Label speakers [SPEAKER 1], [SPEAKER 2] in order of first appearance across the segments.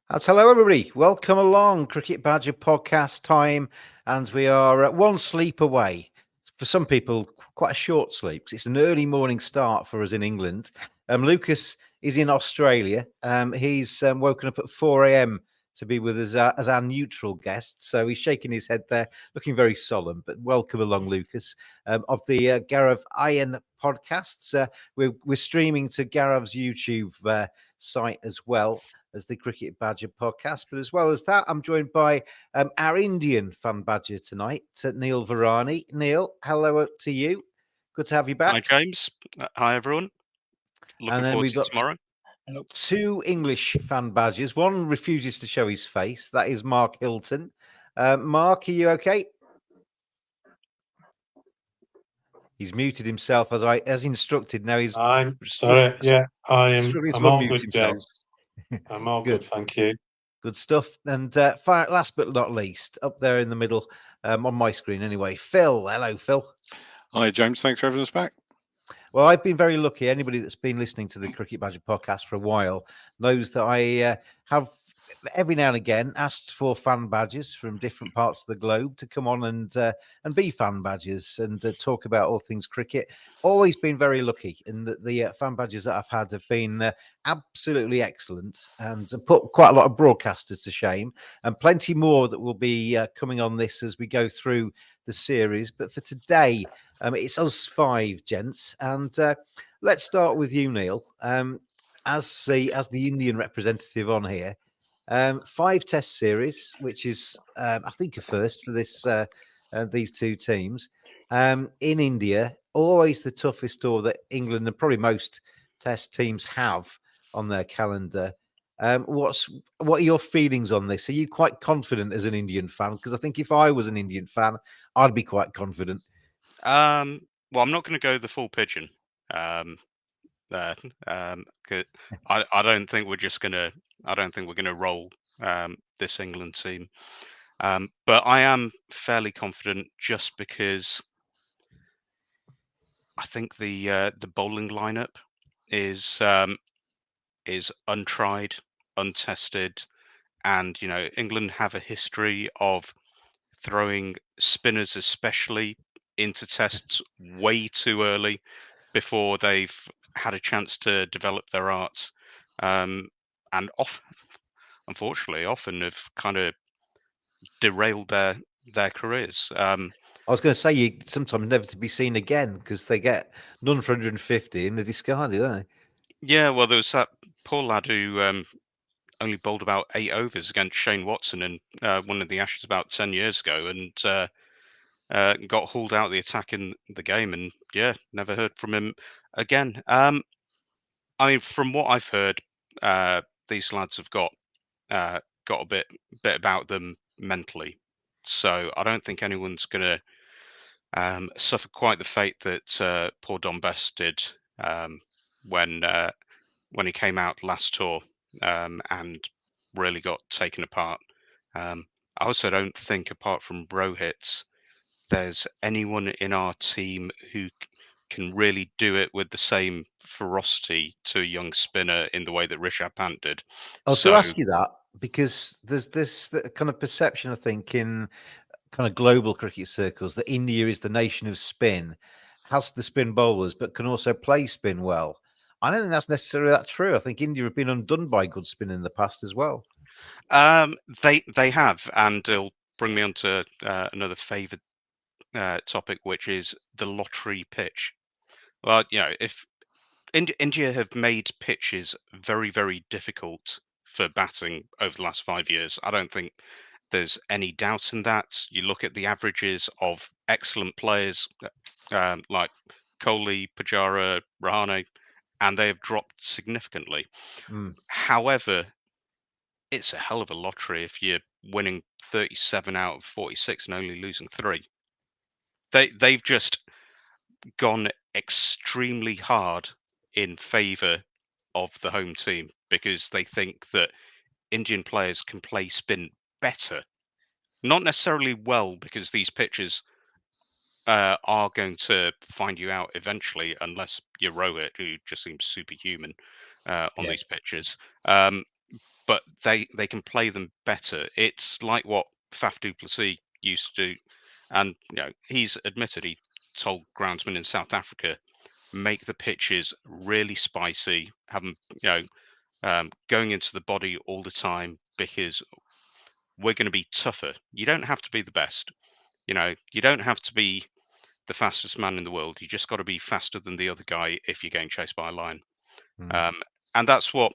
[SPEAKER 1] That's hello, everybody. Welcome along, Cricket Badger podcast time. And we are one sleep away. For some people, quite a short sleep because it's an early morning start for us in England. Lucas is in Australia. He's woken up at 4 a.m. to be with us as our neutral guest. So he's shaking his head there, looking very solemn. But welcome along, Lucas, of the Gaurav Ayaan podcasts. We're streaming to Gaurav's YouTube site as well as the Cricket Badger podcast. But as well as that, I'm joined by our Indian fan badger tonight, Neil Varani. Neil, hello to you. Good to have you
[SPEAKER 2] Hi,
[SPEAKER 1] back.
[SPEAKER 2] James. Hi, everyone.
[SPEAKER 1] And
[SPEAKER 2] Looking
[SPEAKER 1] then
[SPEAKER 2] forward
[SPEAKER 1] we've
[SPEAKER 2] to
[SPEAKER 1] got
[SPEAKER 2] tomorrow.
[SPEAKER 1] two English fan badgers. One refuses to show his face. That is Mark Hilton. Mark, are you okay? He's muted himself as instructed. Now he's
[SPEAKER 3] I'm sorry. Yeah,
[SPEAKER 1] struggling
[SPEAKER 3] I'm
[SPEAKER 1] to
[SPEAKER 3] all
[SPEAKER 1] unmute
[SPEAKER 3] good,
[SPEAKER 1] himself.
[SPEAKER 3] James. I'm all good,
[SPEAKER 1] Good.
[SPEAKER 3] thank you.
[SPEAKER 1] Good stuff. And last but not least, up there in the middle, on my screen anyway, Phil. Hello, Phil.
[SPEAKER 4] Hi, James. Thanks for having us back.
[SPEAKER 1] Well, I've been very lucky. Anybody that's been listening to the Cricket Badger podcast for a while knows that I have every now and again asked for fan badgers from different parts of the globe to come on and be fan badgers and talk about all things cricket. Always been very lucky, and the fan badgers that I've had have been absolutely excellent and put quite a lot of broadcasters to shame, and plenty more that will be coming on this as we go through the series. But for today, it's us five gents, and let's start with you, Neil. As the Indian representative on here, 5 Test series, which is I think a first for these two teams in India. Always the toughest tour that England and probably most Test teams have on their calendar. What are your feelings on this? Are you quite confident as an Indian fan? Because I think if I was an Indian fan, I'd be quite confident.
[SPEAKER 2] Well, I'm not going to go the full pigeon. There, 'cause I don't think we're just gonna. I don't think we're gonna roll this England team. But I am fairly confident just because I think the bowling lineup is untried, untested, and England have a history of throwing spinners, especially into tests way too early before they've had a chance to develop their arts, and often, unfortunately, often have kind of derailed their careers.
[SPEAKER 1] I was going to say you sometimes never to be seen again because they get none for 150 and they're discarded, don't they?
[SPEAKER 2] Yeah, well, there was that poor lad who only bowled about 8 overs against Shane Watson in one of the Ashes about 10 years ago, and got hauled out of the attack in the game, and yeah, never heard from him again. I mean, from what I've heard, these lads have got a bit about them mentally, so I don't think anyone's gonna suffer quite the fate that poor Don Best did um, when uh, when he came out last tour and really got taken apart. I also don't think, apart from Rohit, there's anyone in our team who can really do it with the same ferocity to a young spinner in the way that Rishabh Pant did.
[SPEAKER 1] I was going
[SPEAKER 2] So
[SPEAKER 1] to ask you that because there's this kind of perception, I think, in kind of global cricket circles that India is the nation of spin, has the spin bowlers, but can also play spin well. I don't think that's necessarily that true. I think India have been undone by good spin in the past as well.
[SPEAKER 2] they have, and it'll bring me on to another favoured topic, which is the lottery pitch. Well, if India have made pitches very, very difficult for batting over the last 5 years. I don't think there's any doubt in that. You look at the averages of excellent players like Kohli, Pujara, Rahane, and they have dropped significantly.
[SPEAKER 1] Mm.
[SPEAKER 2] However, it's a hell of a lottery if you're winning 37 out of 46 and only losing 3. They've just gone extremely hard in favour of the home team because they think that Indian players can play spin better. Not necessarily well, because these pitches are going to find you out eventually, unless you're Rohit, who just seems superhuman on
[SPEAKER 1] Yeah.
[SPEAKER 2] these pitches. but they can play them better. It's like what Faf du Plessis used to do, and he's admitted he told groundsmen in South Africa, make the pitches really spicy, have them going into the body all the time, because we're going to be tougher. You don't have to be the best. You don't have to be the fastest man in the world. You just got to be faster than the other guy if you're getting chased by a lion. And that's what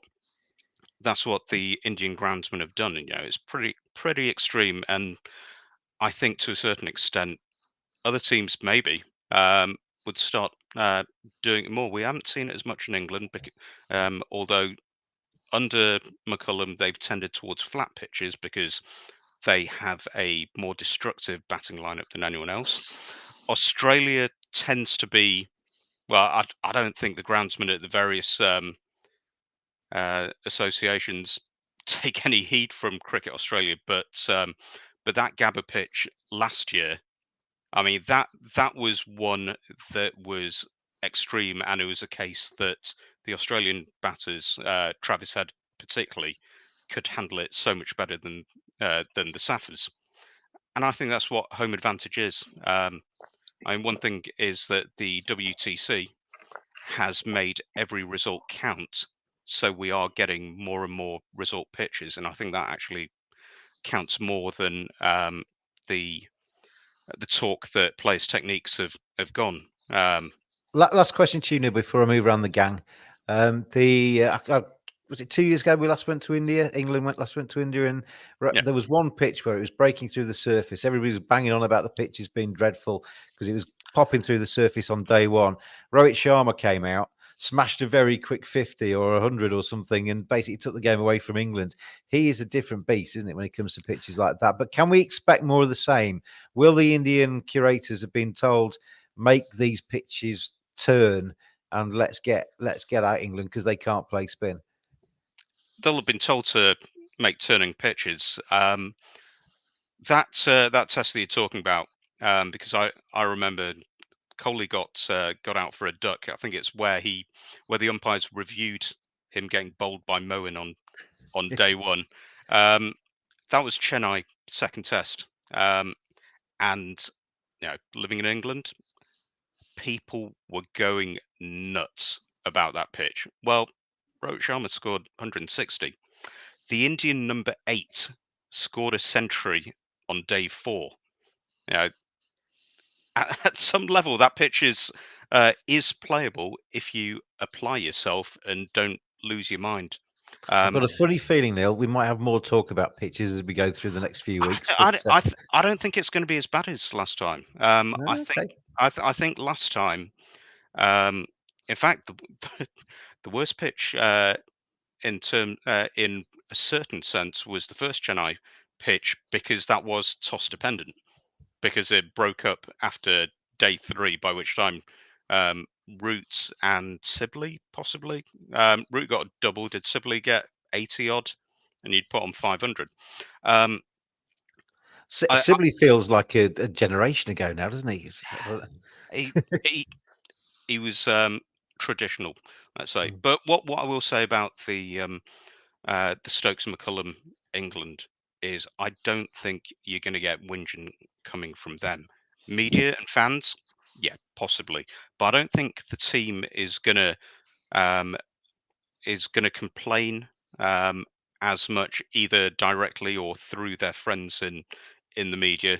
[SPEAKER 2] the Indian groundsmen have done. And, it's pretty extreme. And I think to a certain extent, other teams maybe would start doing it more. We haven't seen it as much in England, although under McCullum they've tended towards flat pitches because they have a more destructive batting lineup than anyone else. Australia tends to be, well, I don't think the groundsmen at the various associations take any heed from Cricket Australia, but that Gabba pitch last year, I mean, that was one that was extreme, and it was a case that the Australian batters, Travis Head particularly, could handle it so much better than the Saffers. And I think that's what home advantage is. I mean, one thing is that the WTC has made every result count, so we are getting more and more result pitches, and I think that actually counts more than the talk that players' techniques have gone.
[SPEAKER 1] Last question to you, Neil, before I move around the gang. Was it 2 years ago we last went to India? England last went to India, and there was one pitch where it was breaking through the surface. Everybody was banging on about the pitches being dreadful because it was popping through the surface on day one. Rohit Sharma came out, smashed a very quick 50 or 100 or something, and basically took the game away from England. He is a different beast, isn't it, when it comes to pitches like that? But can we expect more of the same? Will the Indian curators have been told, make these pitches turn and let's get out England because they can't play spin?
[SPEAKER 2] They'll have been told to make turning pitches. That test that you're talking about, because I remember Kohli got out for a duck. I think it's where the umpires reviewed him getting bowled by Moeen on day one. That was Chennai second test, and living in England, people were going nuts about that pitch. Well, Rohit Sharma scored 160. The Indian number 8 scored a century on day 4. At some level, that pitch is playable if you apply yourself and don't lose your mind.
[SPEAKER 1] I've got a funny feeling, Neil, we might have more talk about pitches as we go through the next few weeks.
[SPEAKER 2] I don't think it's going to be as bad as last time.
[SPEAKER 1] Okay.
[SPEAKER 2] I think last time, in fact, the worst pitch in a certain sense was the first Chennai pitch, because that was toss dependent, because it broke up after day 3, by which time Root and Sibley possibly Root got a double. Did Sibley get 80 odd? And you'd put on 500.
[SPEAKER 1] Sibley feels like a generation ago now, doesn't he?
[SPEAKER 2] He was traditional, let's say. But what I will say about the Stokes and McCullum England is, I don't think you're going to get whinging coming from them. Media and fans, yeah, possibly, but I don't think the team is going to complain as much, either directly or through their friends in the media,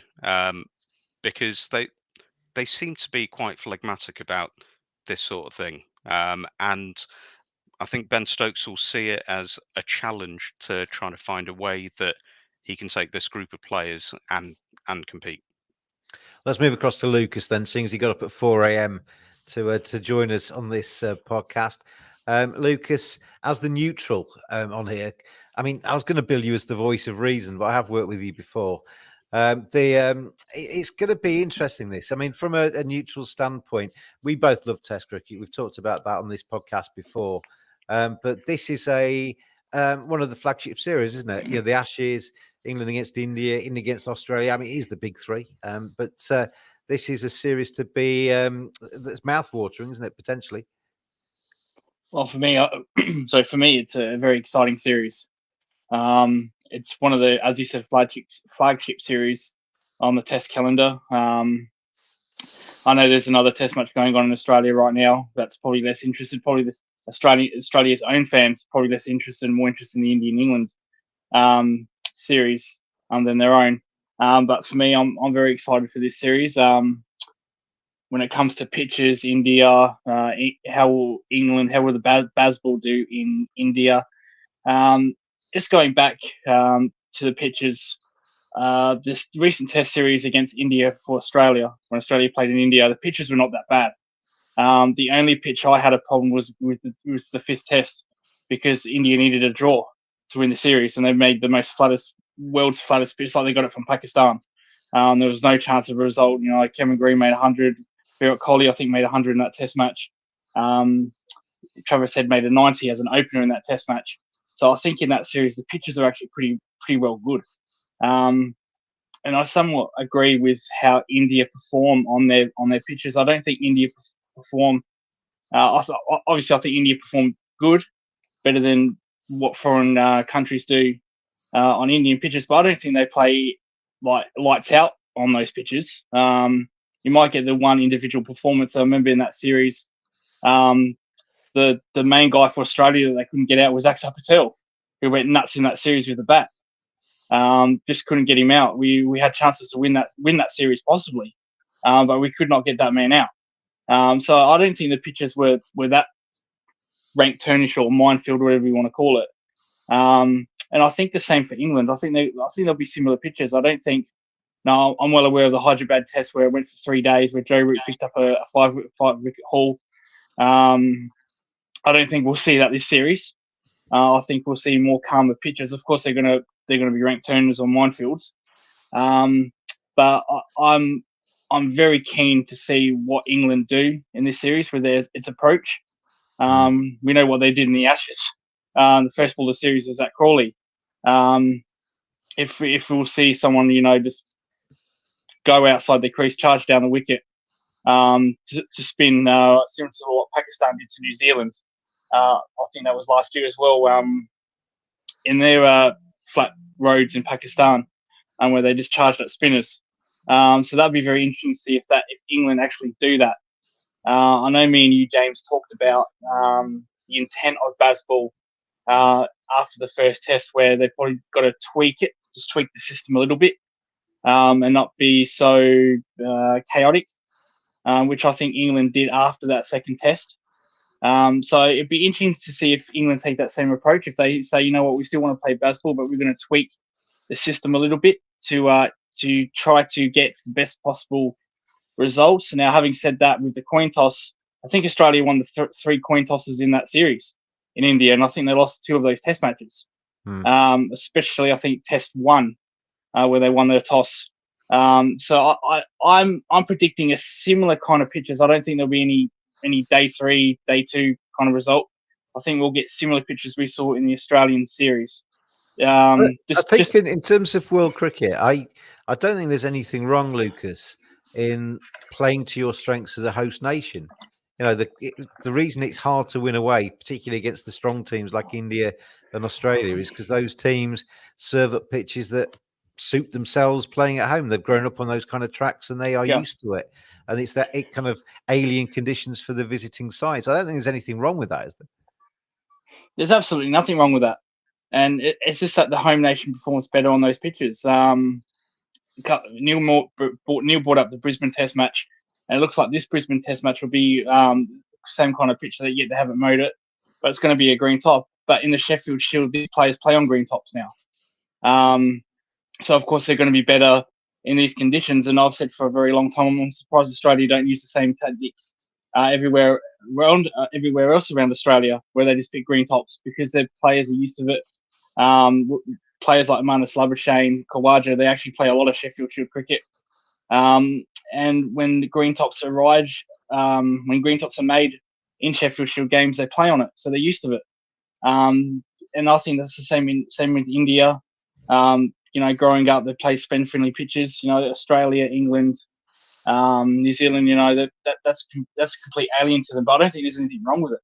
[SPEAKER 2] because they seem to be quite phlegmatic about this sort of thing, and I think Ben Stokes will see it as a challenge to trying to find a way that he can take this group of players and compete.
[SPEAKER 1] Let's move across to Lucas then, seeing as he got up at 4 a.m. to join us on this podcast. Lucas, as the neutral on here, I mean, I was going to bill you as the voice of reason, but I have worked with you before. It's going to be interesting, this. I mean, from a neutral standpoint, we both love Test cricket. We've talked about that on this podcast before. But this is one of the flagship series, isn't it? The Ashes, England against India, England against Australia. I mean, it is the big 3. But this is a series to be that's mouth-watering, isn't it, potentially?
[SPEAKER 5] Well, for me, it's a very exciting series. It's one of the, as you said, flagship series on the Test calendar. I know there's another Test match going on in Australia right now. That's probably less interested. Probably the Australia's own fans probably less interested, more interested in the England series than their own. But for me, I'm very excited for this series. When it comes to pitches, India, how will the Bazball do in India? Just going back to the pitches, this recent Test series against India for Australia, when Australia played in India, the pitches were not that bad. The only pitch I had a problem was with the fifth Test, because India needed a draw to win the series, and they made the world's flattest pitch, like they got it from Pakistan. There was no chance of a result. Like Kevin Green made 100, Virat Kohli I think made 100 in that Test match. Travis Head made a 90 as an opener in that Test match. So I think in that series the pitches are actually pretty well good. And I somewhat agree with how India perform on their pitches. I don't think India perform. Obviously, I think India perform good, better than what foreign countries do on Indian pitches. But I don't think they play like lights out on those pitches. You might get the one individual performance. I remember in that series, the main guy for Australia that they couldn't get out was Axar Patel, who went nuts in that series with the bat. Just couldn't get him out. We had chances to win that series possibly, but we could not get that man out. So I don't think the pitches were that rank turnish or minefield, whatever you want to call it. And I think the same for England. I think there'll be similar pitches. I don't think. No, I'm well aware of the Hyderabad Test where it went for 3 days, where Joe Root picked up a five wicket haul. I don't think we'll see that this series. I think we'll see more calmer pitches. Of course, they're gonna be ranked turners or minefields. But I'm very keen to see what England do in this series with its approach. We know what they did in the Ashes. The first ball of the series was at Crawley. If we'll see someone, just go outside the crease, charge down the wicket, to spin, similar to what Pakistan did to New Zealand. I think that was last year as well, in their flat roads in Pakistan, where they just charged at spinners. So that'd be very interesting to see if England actually do that. I know me and you, James, talked about the intent of Bazball after the first Test, where they've probably got to tweak the system a little bit, and not be so chaotic, which I think England did after that second Test. So it'd be interesting to see if England take that same approach. If they say, you know what, we still want to play Bazball, but we're going to tweak the system a little bit to try to get the best possible results. Now, having said that, with the coin toss, I think Australia won the 3 coin tosses in that series in India, and I think they lost 2 of those Test matches. Especially I think Test 1, where they won their toss. So I'm predicting a similar kind of pitches. I don't think there'll be any day 3, day 2 kind of result. I think we'll get similar pitches we saw in the Australian series.
[SPEAKER 1] I think in terms of world cricket, I don't think there's anything wrong, Lucas, in playing to your strengths as a host nation. The reason it's hard to win away, particularly against the strong teams like India and Australia, is because those teams serve up pitches that suit themselves playing at home. They've grown up on those kind of tracks and they are used to it. And it's that kind of alien conditions for the visiting sides. I don't think there's anything wrong with that, is there? There's
[SPEAKER 5] absolutely nothing wrong with that. And it's just that the home nation performs better on those pitches. Neil brought up the Brisbane Test match, and it looks like this Brisbane Test match will be same kind of pitch that yet they haven't mowed it, but it's going to be a green top. But in the Sheffield Shield, these players play on green tops now. So of course they're going to be better in these conditions. And I've said for a very long time, I'm surprised Australia don't use the same tactic everywhere else around Australia, where they just pick green tops, because their players are used to it. Players like Marnus Labuschagne, Khawaja, they actually play a lot of Sheffield Shield cricket. And when the green tops arrive, when green tops are made in Sheffield Shield games, they play on it, so they're used to it. And I think that's the same with India. Growing up, they play spin-friendly pitches. Australia, England, New Zealand. That's a complete alien to them. But I don't think there's anything wrong with it.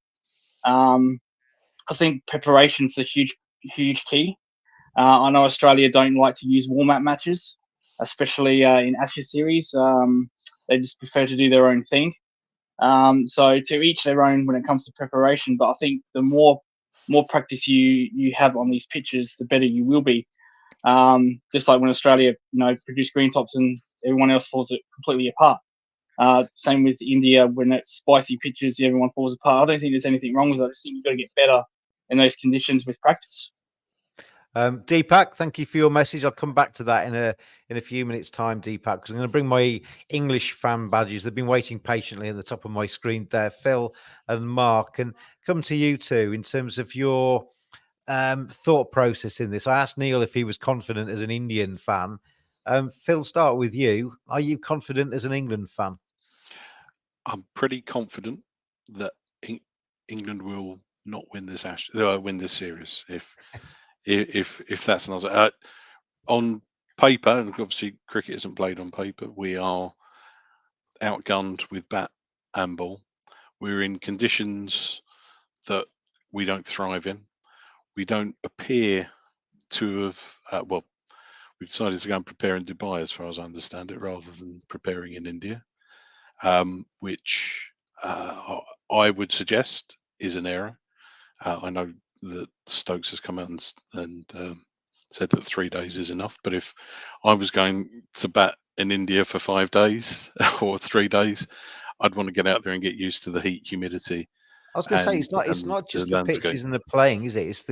[SPEAKER 5] I think preparation's a huge key. I know Australia don't like to use warm-up matches, especially in Ashes series. They just prefer to do their own thing. So to each their own when it comes to preparation. But I think the more practice you have on these pitches, the better you will be. Just like when Australia, produce green tops and everyone else falls it completely apart. Same with India, when it's spicy pitches, everyone falls apart. I don't think there's anything wrong with it. I just think you've got to get better in those conditions with practice.
[SPEAKER 1] Deepak, thank you for your message. I'll come back to that in a few minutes' time, Deepak, because I'm going to bring my English fan badges. They've been waiting patiently at the top of my screen there, Phil and Mark, and come to you two in terms of your thought process in this. I asked Neil if he was confident as an Indian fan. Phil, start with you. Are you confident as an England fan?
[SPEAKER 4] I'm pretty confident that England will not win this win this series. If that's an answer. On paper, and obviously cricket isn't played on paper, we are outgunned with bat and ball. We're in conditions that we don't thrive in. We don't appear to have, we've decided to go and prepare in Dubai, as far as I understand it, rather than preparing in India, which I would suggest is an error. I know that Stokes has come out and said that 3 days is enough, but if I was going to bat in India for 5 days or 3 days, I'd want to get out there and get used to the heat, humidity.
[SPEAKER 1] I was going to say it's not just the pitches and the playing, is it? It's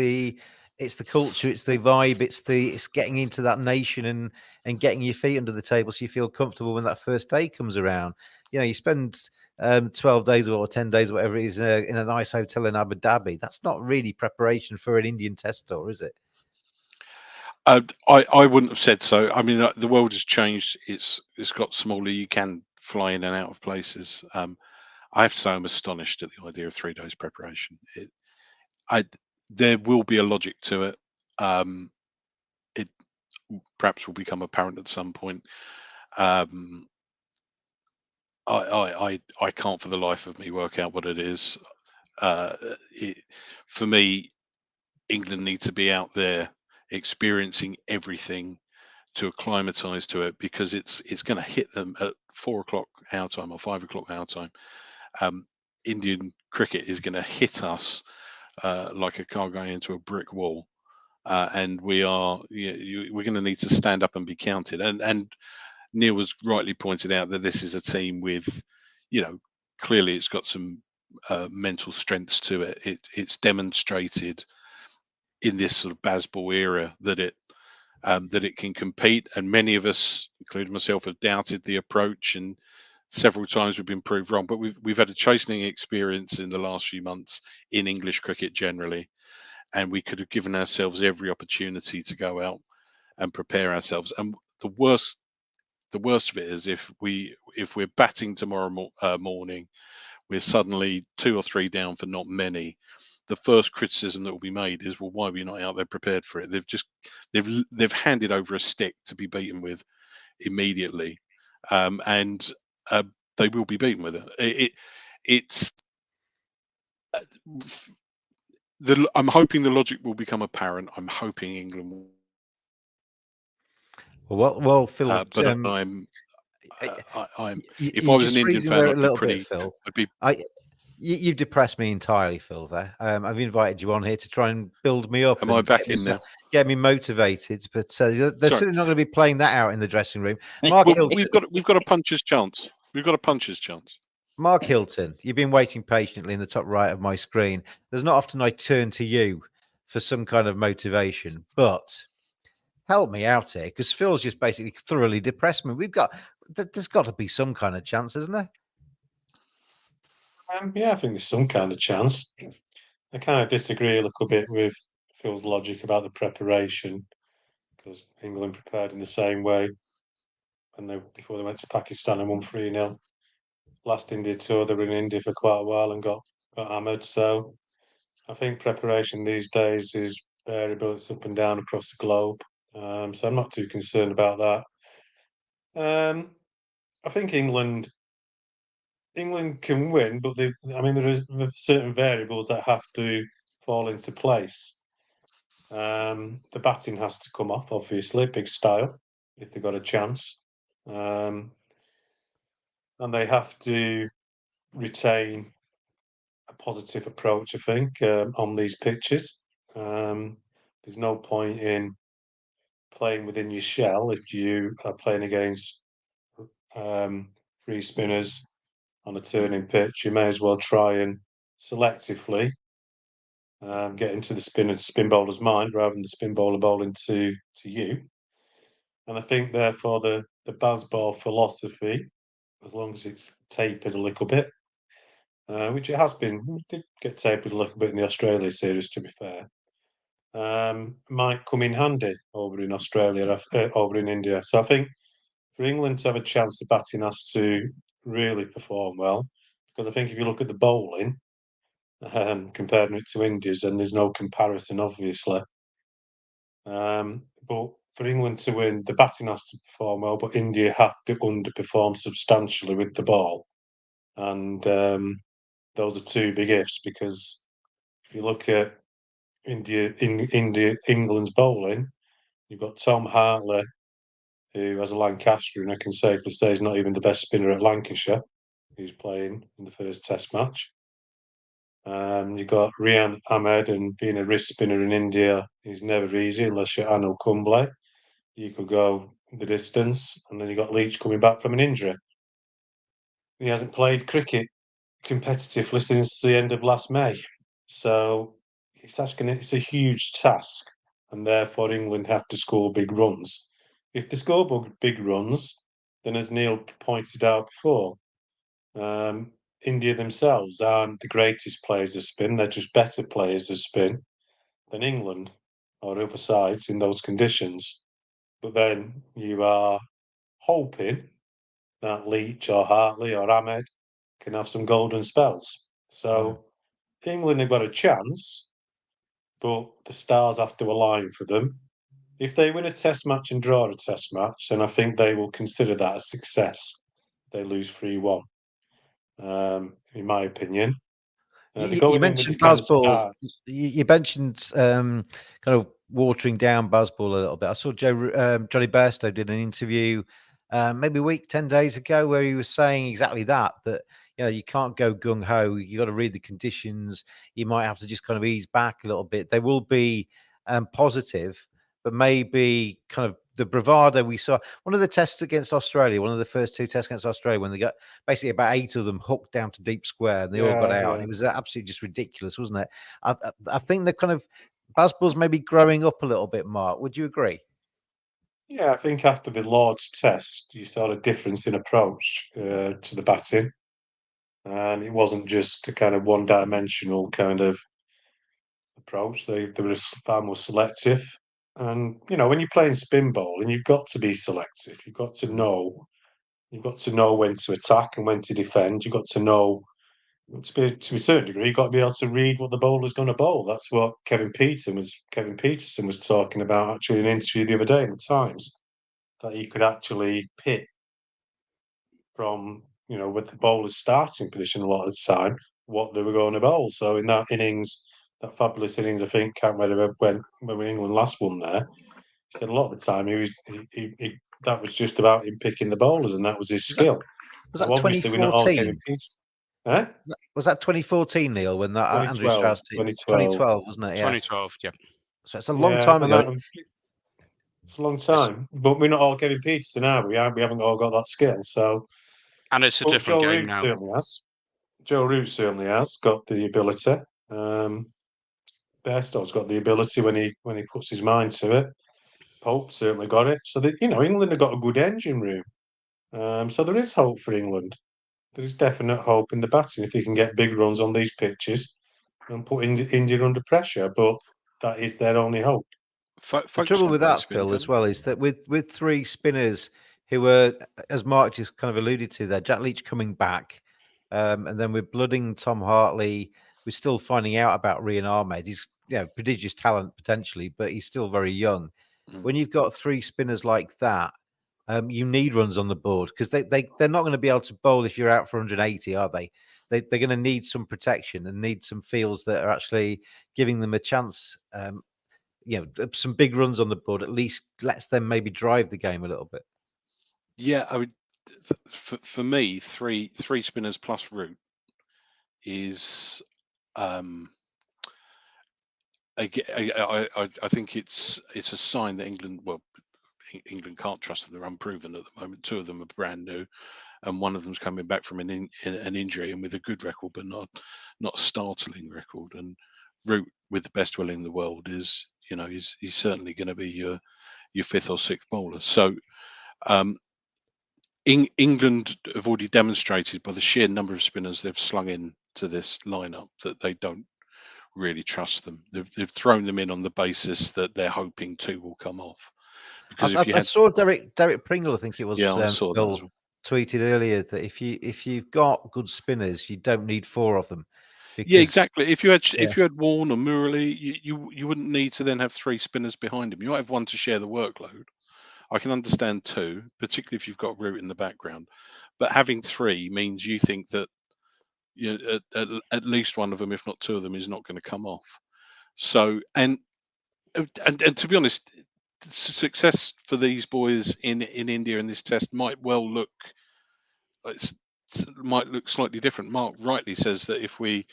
[SPEAKER 1] the culture, it's the vibe, it's getting into that nation and getting your feet under the table so you feel comfortable when that first day comes around. You spend 12 days or 10 days, or whatever it is, in a nice hotel in Abu Dhabi. That's not really preparation for an Indian test tour, is it?
[SPEAKER 4] I wouldn't have said so. I mean, the world has changed. It's got smaller. You can fly in and out of places. I have to say I'm astonished at the idea of 3 days preparation. There will be a logic to it. It perhaps will become apparent at some point. I can't for the life of me work out what it is. For me, England need to be out there experiencing everything to acclimatise to it, because it's going to hit them at 4 o'clock our time or 5 o'clock our time. Indian cricket is going to hit us like a car going into a brick wall, and we're going to need to stand up and be counted. And Neil was rightly pointed out that this is a team with, clearly it's got some mental strengths to it. It's demonstrated in this sort of Bazball era that it can compete, and many of us, including myself, have doubted the approach, and several times we've been proved wrong. But we've had a chastening experience in the last few months in English cricket generally, and we could have given ourselves every opportunity to go out and prepare ourselves. And the worst of it is if we're batting tomorrow morning, we're suddenly 2 or 3 down for not many. The first criticism that will be made is, well, why were you not out there prepared for it? They've handed over a stick to be beaten with immediately, and they will be beaten with it. I'm hoping the logic will become apparent. I'm hoping England will.
[SPEAKER 1] Well, Phil,
[SPEAKER 4] but I'm. If
[SPEAKER 1] you
[SPEAKER 4] I was
[SPEAKER 1] just
[SPEAKER 4] an Indian
[SPEAKER 1] freezing
[SPEAKER 4] fan,
[SPEAKER 1] there
[SPEAKER 4] I'd
[SPEAKER 1] a
[SPEAKER 4] be
[SPEAKER 1] little
[SPEAKER 4] pretty.
[SPEAKER 1] bit, Phil.
[SPEAKER 4] I'd be.
[SPEAKER 1] You've depressed me entirely, Phil. There, I've invited you on here to try and build me up.
[SPEAKER 4] Am I back in now?
[SPEAKER 1] Get me motivated, but they're certainly not going to be playing that out in the dressing room.
[SPEAKER 5] Mark,
[SPEAKER 4] we've got a puncher's chance. We've got a puncher's chance.
[SPEAKER 1] Mark Hilton, you've been waiting patiently in the top right of my screen. There's not often I turn to you for some kind of motivation, but help me out here, because Phil's just basically thoroughly depressed me. There's got to be some kind of chance, isn't there?
[SPEAKER 3] Yeah, I think there's some kind of chance. I kind of disagree a little bit with Phil's logic about the preparation, because England prepared in the same way before they went to Pakistan and won 3-0. Last India tour, they were in India for quite a while and got hammered. So I think preparation these days is variable. It's up and down across the globe. So I'm not too concerned about that. I think England can win, but there are certain variables that have to fall into place. The batting has to come off, obviously, big style, if they've got a chance. And they have to retain a positive approach, I think, on these pitches. There's no point in playing within your shell if you are playing against free spinners on a turning pitch. You may as well try and selectively get into the spin bowler's mind rather than the spin bowler bowling to you. And I think therefore the Bazball philosophy, as long as it's tapered a little bit, which it has been, it did get tapered a little bit in the Australia series, to be fair, might come in handy over in Australia, over in India. So I think for England to have a chance, the batting has to really perform well, because I think if you look at the bowling, comparing it to India's, then there's no comparison, obviously. But for England to win, the batting has to perform well, but India have to underperform substantially with the ball. And those are two big ifs, because if you look at England's bowling, you've got Tom Hartley, who has a Lancastrian, I can safely say is not even the best spinner at Lancashire, who's playing in the first Test match. You've got Rian Ahmed, and being a wrist spinner in India is never easy unless you're Anil Kumble. You could go the distance, and then you've got Leach coming back from an injury. He hasn't played cricket competitively since the end of last May. So it's a huge task, and therefore England have to score big runs. If they score big runs, then as Neil pointed out before, India themselves aren't the greatest players of spin, they're just better players of spin than England or other sides in those conditions. But then you are hoping that Leach or Hartley or Ahmed can have some golden spells. So England have got a chance, but the stars have to align for them. If they win a test match and draw a test match, then I think they will consider that a success. They lose 3-1, in my opinion.
[SPEAKER 1] You mentioned Bazball. You mentioned kind of watering down Bazball a little bit. I saw Johnny Bairstow did an interview maybe a week, 10 days ago, where he was saying exactly that you can't go gung ho. You got to read the conditions. You might have to just kind of ease back a little bit. They will be positive, but maybe kind of the bravado we saw. One of the tests against Australia, one of the first two tests against Australia, when they got basically about 8 of them hooked down to deep square, and they all got out. And it was absolutely just ridiculous, wasn't it? I think the kind of Bazball's maybe growing up a little bit, Mark. Would you agree?
[SPEAKER 3] Yeah, I think after the Lord's test, you saw a difference in approach to the batting. And it wasn't just a kind of one-dimensional kind of approach. They were far more selective. And when you're playing spin bowling, you've got to be selective. You've got to know when to attack and when to defend. You've got to know, to a certain degree, you've got to be able to read what the bowler's going to bowl. That's what Kevin Peterson was talking about actually in an interview the other day in the Times, that he could actually pick from with the bowler's starting position a lot of the time what they were going to bowl. So in that innings, that fabulous innings, I think, can't remember when England last won there. He said a lot of the time that was just about him picking the bowlers, and that was his skill.
[SPEAKER 1] Was that 2014? Was that 2014, Neil, when that Andrew Strauss team? 2012, wasn't it? Yeah.
[SPEAKER 2] 2012, yeah.
[SPEAKER 1] So it's a long time ago.
[SPEAKER 3] It's a long time, but we're not all Kevin Peterson, are we? We haven't all got that skill. So,
[SPEAKER 2] and it's a different game now.
[SPEAKER 3] Joe Root certainly has got the ability. Bairstow's got the ability when he puts his mind to it. Pope certainly got it. So that England have got a good engine room. So there is hope for England. There is definite hope in the batting if they can get big runs on these pitches and put India under pressure. But that is their only hope.
[SPEAKER 1] The trouble with that, Phil, as well, is that with three spinners who were, as Mark just kind of alluded to there, Jack Leach coming back, and then with Blooding, Tom Hartley, we're still finding out about Rian Ahmed. He's prodigious talent potentially, but he's still very young. When you've got three spinners like that, you need runs on the board, because they're not going to be able to bowl if you're out for 180, are they? They're going to need some protection and need some fields that are actually giving them a chance. some big runs on the board, at least lets them maybe drive the game a little bit.
[SPEAKER 4] Yeah, I would. For me, three spinners plus root is. I think it's a sign that England can't trust them. They're unproven at the moment. Two of them are brand new, and one of them's coming back from an injury and with a good record, but not a startling record. And Root, with the best will in the world, is he's certainly going to be your fifth or sixth bowler. So England have already demonstrated by the sheer number of spinners they've slung into this lineup that they don't really trust them. They've thrown them in on the basis that they're hoping two will come off. Because
[SPEAKER 1] I saw Derek Pringle, I think it was,
[SPEAKER 4] I saw that
[SPEAKER 1] Phil,
[SPEAKER 4] as well.
[SPEAKER 1] tweeted earlier that if you've got good spinners, you don't need four of them.
[SPEAKER 4] Yeah, exactly. If you had Warne or Murali, you wouldn't need to then have three spinners behind him. You might have one to share the workload. I can understand two, particularly if you've got Root in the background. But having three means you think that at least one of them, if not two of them, is not going to come off. So and to be honest, success for these boys in India in this test might look slightly different. Mark rightly says that if we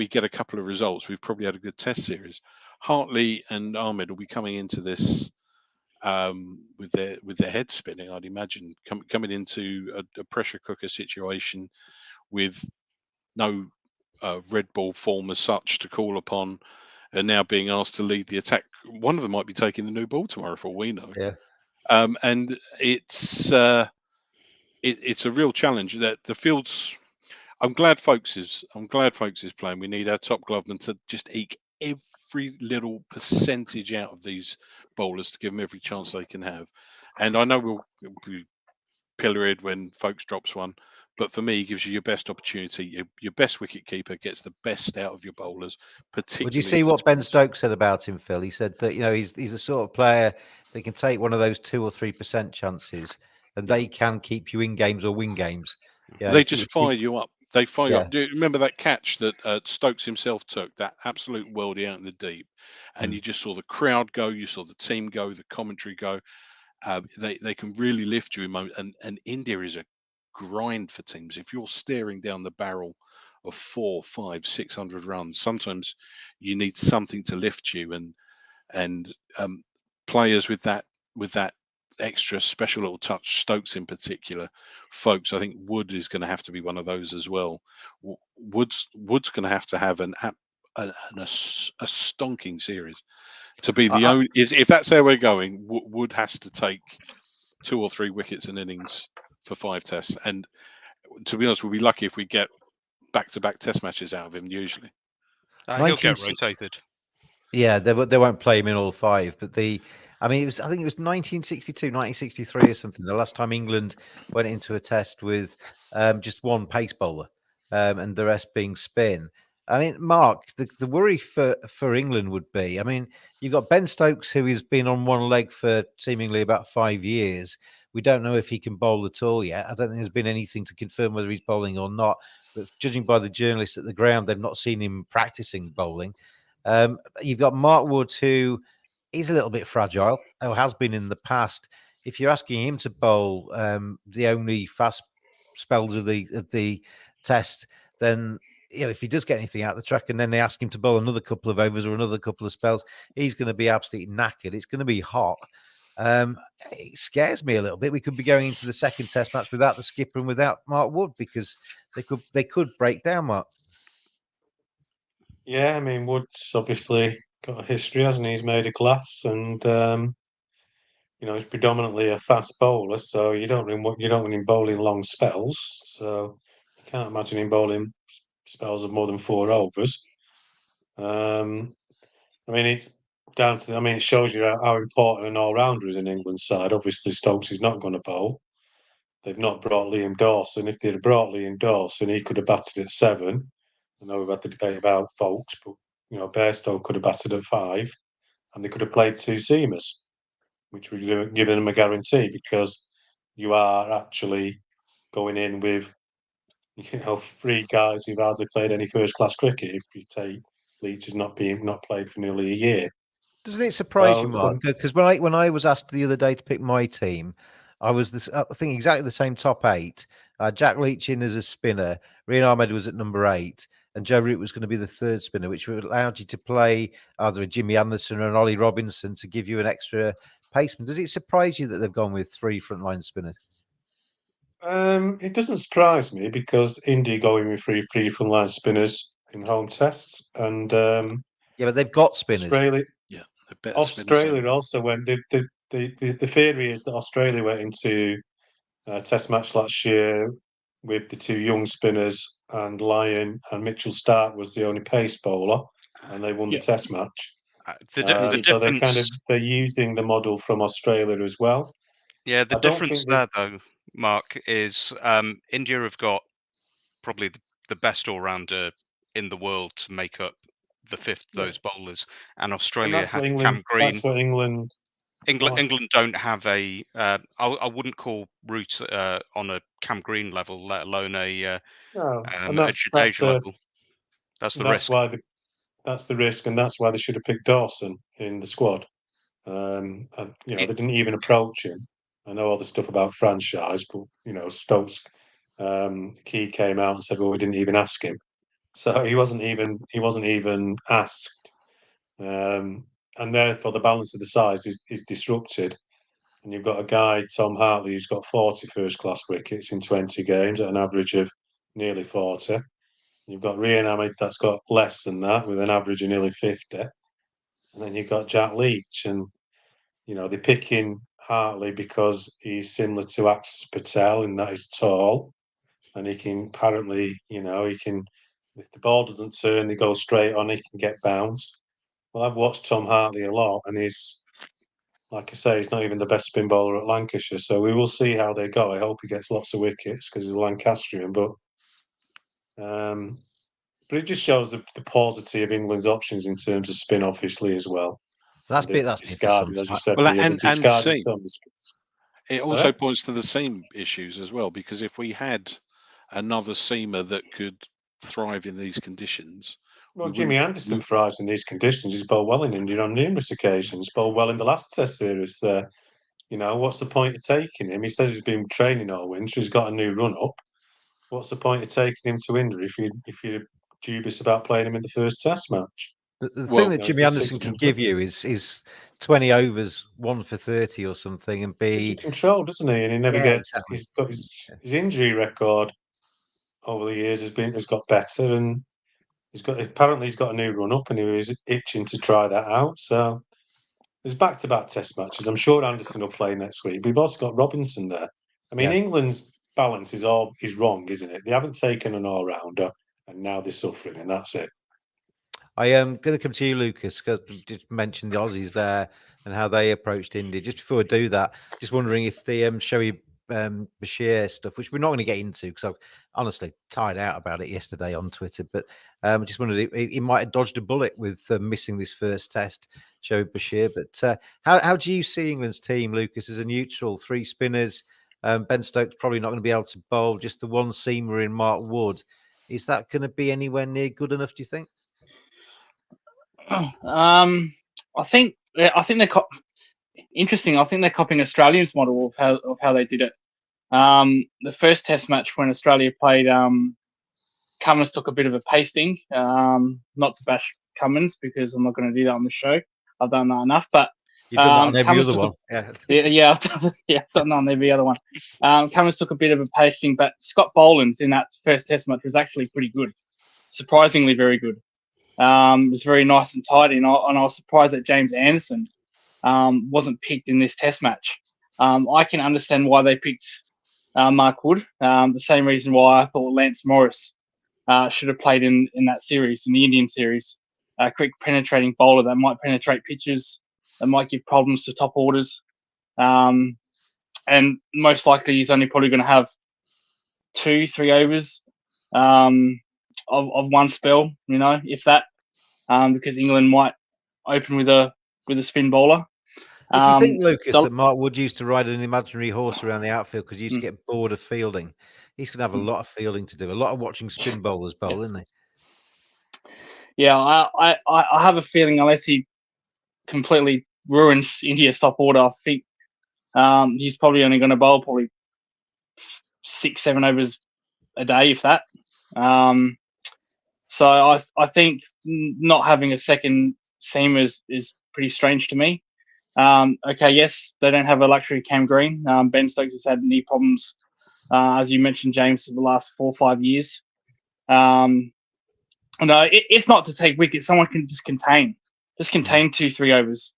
[SPEAKER 4] get a couple of results, we've probably had a good test series. Hartley and Ahmed will be coming into this with their head spinning, I'd imagine, coming into a pressure cooker situation with no red ball form as such to call upon, and now being asked to lead the attack. One of them might be taking the new ball tomorrow, for all we know.
[SPEAKER 1] Yeah.
[SPEAKER 4] And it's a real challenge that the fields. I'm glad folks is playing. We need our top glovemen to just eke every little percentage out of these bowlers to give them every chance they can have. And I know we'll be pilloried when folks drops one, but for me, it gives you your best opportunity. Your best wicket keeper gets the best out of your bowlers. Particularly,
[SPEAKER 1] would you see what Ben Stokes said about him, Phil? He said that he's the sort of player that can take one of those 2 or 3% chances, and they can keep you in games or win games.
[SPEAKER 4] They just fire you up. They fire you up. Do you remember that catch that Stokes himself took, that absolute worldie out in the deep, and you just saw the crowd go, you saw the team go, the commentary go. They can really lift you in moment, and India is a grind for teams. If you're staring down the barrel of 400, 500, 600 runs, sometimes you need something to lift you, and players with that extra special little touch, Stokes in particular, folks, I think Wood is going to have to be one of those as well. Wood's going to have a stonking series to be the only. If that's how we're going, Wood has to take 2 or 3 wickets in innings for 5 tests, and to be honest, we'll be lucky if we get back-to-back test matches out of him. Usually,
[SPEAKER 2] he'll get rotated.
[SPEAKER 1] Yeah, they won't play him in all 5, but I think it was 1962, 1963 or something. The last time England went into a test with just one pace bowler and the rest being spin. I mean, Mark, the worry for England would be, I mean, you've got Ben Stokes, who has been on one leg for seemingly about 5 years. We don't know if he can bowl at all yet. I don't think there's been anything to confirm whether he's bowling or not. But judging by the journalists at the ground, they've not seen him practicing bowling. You've got Mark Wood, who is a little bit fragile, or has been in the past. If you're asking him to bowl the only fast spells of the test, then if he does get anything out of the track, and then they ask him to bowl another couple of overs or another couple of spells, he's going to be absolutely knackered. It's going to be hot. It scares me a little bit. We could be going into the second test match without the skipper and without Mark Wood, because they could break down, Mark.
[SPEAKER 3] Yeah, I mean, Wood's obviously got a history, hasn't he? He's made a class, and he's predominantly a fast bowler, so you don't want him bowling long spells. So you can't imagine him bowling spells of more than 4 overs. I mean, it's down to. I mean, it shows you how important an all-rounder is in England's side. Obviously, Stokes is not going to bowl. They've not brought Liam Dawson. If they'd have brought Liam Dawson, he could have batted at 7. I know we've had the debate about folks, but Bairstow could have batted at 5, and they could have played 2 seamers, which would have given them a guarantee, because you are actually going in with 3 guys who've hardly played any first class cricket. If you take Leach has not played for nearly a year,
[SPEAKER 1] Doesn't it surprise you,
[SPEAKER 3] So,
[SPEAKER 1] Mark? Because when I was asked the other day to pick my team, I was I think exactly the same top 8. Jack Leach in as a spinner, Rian Ahmed was at number 8, and Joe Root was going to be the 3rd spinner, which would allow you to play either a Jimmy Anderson or an Ollie Robinson to give you an extra paceman. Does it surprise you that they've gone with 3 frontline spinners?
[SPEAKER 3] it doesn't surprise me because India going with three frontline spinners in home tests, and
[SPEAKER 1] Yeah, but they've got spinners.
[SPEAKER 3] Australia.
[SPEAKER 4] Yeah, the better spinners.
[SPEAKER 3] Australia also went. The theory is that Australia went into a test match last year with the 2 young spinners, and Lyon and Mitchell Stark was the only pace bowler, and they won the test match.
[SPEAKER 2] The
[SPEAKER 3] So
[SPEAKER 2] difference,
[SPEAKER 3] they're using the model from Australia as well.
[SPEAKER 2] yeah, the
[SPEAKER 3] I don't
[SPEAKER 2] difference
[SPEAKER 3] think they.
[SPEAKER 2] there though, Mark, is India have got probably the best all-rounder in the world to make up the 5th of those bowlers, and
[SPEAKER 3] And
[SPEAKER 2] Australia
[SPEAKER 3] that's what
[SPEAKER 2] had
[SPEAKER 3] England.
[SPEAKER 2] Cam Green.
[SPEAKER 3] That's what England.
[SPEAKER 2] England don't have a. I wouldn't call Root on a Cam Green level, let alone a
[SPEAKER 3] No, and
[SPEAKER 2] Jadeja level. That's the risk.
[SPEAKER 3] that's the risk, and that's why they should have picked Dawson in the squad. And they didn't even approach him. I know all the stuff about franchise, but Stokes Key came out and said, "Well, we didn't even ask him," so he wasn't even asked. And therefore, the balance of the size is disrupted. And you've got a guy, Tom Hartley, who's got 40 first-class wickets in 20 games at an average of nearly 40. You've got Rian Ahmed that's got less than that with an average of nearly 50. And then you've got Jack Leach, and they're picking Hartley because he's similar to Axis Patel in that he's tall, and he can apparently, if the ball doesn't turn, they go straight on, he can get bounce. Well, I've watched Tom Hartley a lot, and he's, like I say, he's not even the best spin bowler at Lancashire. So we will see how they go. I hope he gets lots of wickets because he's a Lancastrian, but it just shows the paucity of England's options in terms of spin, obviously, as well.
[SPEAKER 1] That's been
[SPEAKER 3] discarded, as you said.
[SPEAKER 4] Well,
[SPEAKER 3] they've discarded
[SPEAKER 4] seam.
[SPEAKER 3] some spins.
[SPEAKER 4] It also points to the seam issues as well, because if we had another seamer that could thrive in these conditions.
[SPEAKER 3] Well, Jimmy Anderson thrives in these conditions. He's bowled well in India on numerous occasions. Bowled well in the last Test series. What's the point of taking him? He says he's been training all winter. He's got a new run up. What's the point of taking him to India if you're dubious about playing him in the first Test match?
[SPEAKER 1] The thing that Jimmy Anderson can give you is 20 overs, 1 for 30 or something, and be
[SPEAKER 3] control, doesn't he? And he never gets.
[SPEAKER 1] Exactly.
[SPEAKER 3] He's got his injury record over the years has got better, and he's got a new run up, and he was itching to try that out. So there's back-to-back Test matches. I'm sure Anderson will play next week. We've also got Robinson there. I mean, England's balance is wrong, isn't it? They haven't taken an all-rounder, and now they're suffering, and that's it.
[SPEAKER 1] I am going to come to you, Lucas, because you just mentioned the Aussies there and how they approached India. Just before I do that, just wondering if the Shoaib Bashir stuff, which we're not going to get into because I'm honestly tired out about it yesterday on Twitter, but I just wondered if he might have dodged a bullet with missing this first test, Shoaib Bashir. But how do you see England's team, Lucas, as a neutral? 3 spinners. Ben Stokes probably not going to be able to bowl, just the one seamer in Mark Wood. Is that going to be anywhere near good enough, do you think?
[SPEAKER 5] I think they're interesting. I think they're copying Australians' model of how they did it. The first Test match when Australia played, Cummins took a bit of a pasting. Not to bash Cummins because I'm not going to do that on the show. I've done that enough, but
[SPEAKER 1] you've done that on every other one.
[SPEAKER 5] I've done that on every other one. Cummins took a bit of a pasting, but Scott Boland's in that first Test match was actually pretty good, surprisingly very good. It was very nice and tidy, and I was surprised that James Anderson wasn't picked in this Test match. I can understand why they picked Mark Wood. The same reason why I thought Lance Morris should have played in that series, in the Indian series. A quick penetrating bowler that might penetrate pitches, that might give problems to top orders. And most likely he's only probably going to have 2-3 overs of one spell, if that, because England might open with a spin bowler.
[SPEAKER 1] If you think, Lucas, that Mark Wood used to ride an imaginary horse around the outfield because he used to get bored of fielding, he's going to have a lot of fielding to do, a lot of watching spin bowlers bowl, isn't he?
[SPEAKER 5] Yeah, I have a feeling unless he completely ruins India's top order. I think he's probably only going to bowl probably 6-7 overs a day, if that. So I think not having a second seamer is pretty strange to me. Okay, yes, they don't have a luxury Cam Green. Ben Stokes has had knee problems, as you mentioned, James, for the last 4 or 5 years. No, if not to take wickets, someone can just contain 2-3 overs.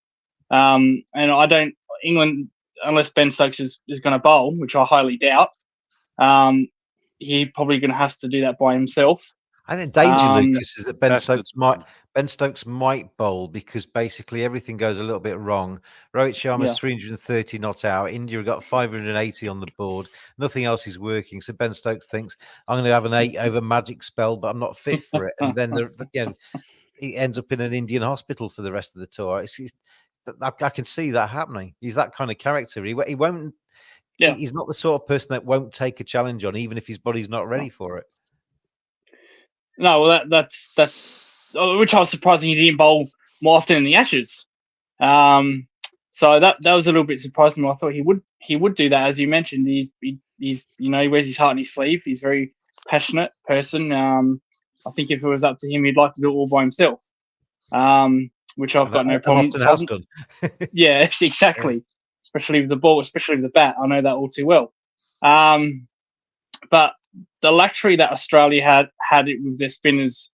[SPEAKER 5] And I don't England, unless Ben Stokes is going to bowl, which I highly doubt. He probably going to have to do that by himself.
[SPEAKER 1] I think danger, Lucas, is that Ben
[SPEAKER 2] that's the-
[SPEAKER 1] Stokes might bowl because basically everything goes a little bit wrong. Rohit Sharma's 330 not out. India have got 580 on the board. Nothing else is working. So Ben Stokes thinks, I'm going to have an 8-over magic spell, but I'm not fit for it. And then he ends up in an Indian hospital for the rest of the tour. I can see that happening. He's that kind of character. He won't.
[SPEAKER 5] Yeah.
[SPEAKER 1] He's not the sort of person that won't take a challenge on, even if his body's not ready for it.
[SPEAKER 5] No, well, that's which I was surprised he didn't bowl more often in the Ashes. So that was a little bit surprising. I thought he would do that, as you mentioned. He's he wears his heart on his sleeve. He's a very passionate person. I think if it was up to him, he'd like to do it all by himself. Which I've got no problem.
[SPEAKER 1] Often has done.
[SPEAKER 5] Yeah, exactly. Especially with the ball, especially with the bat. I know that all too well. But the luxury that Australia had it with their spinners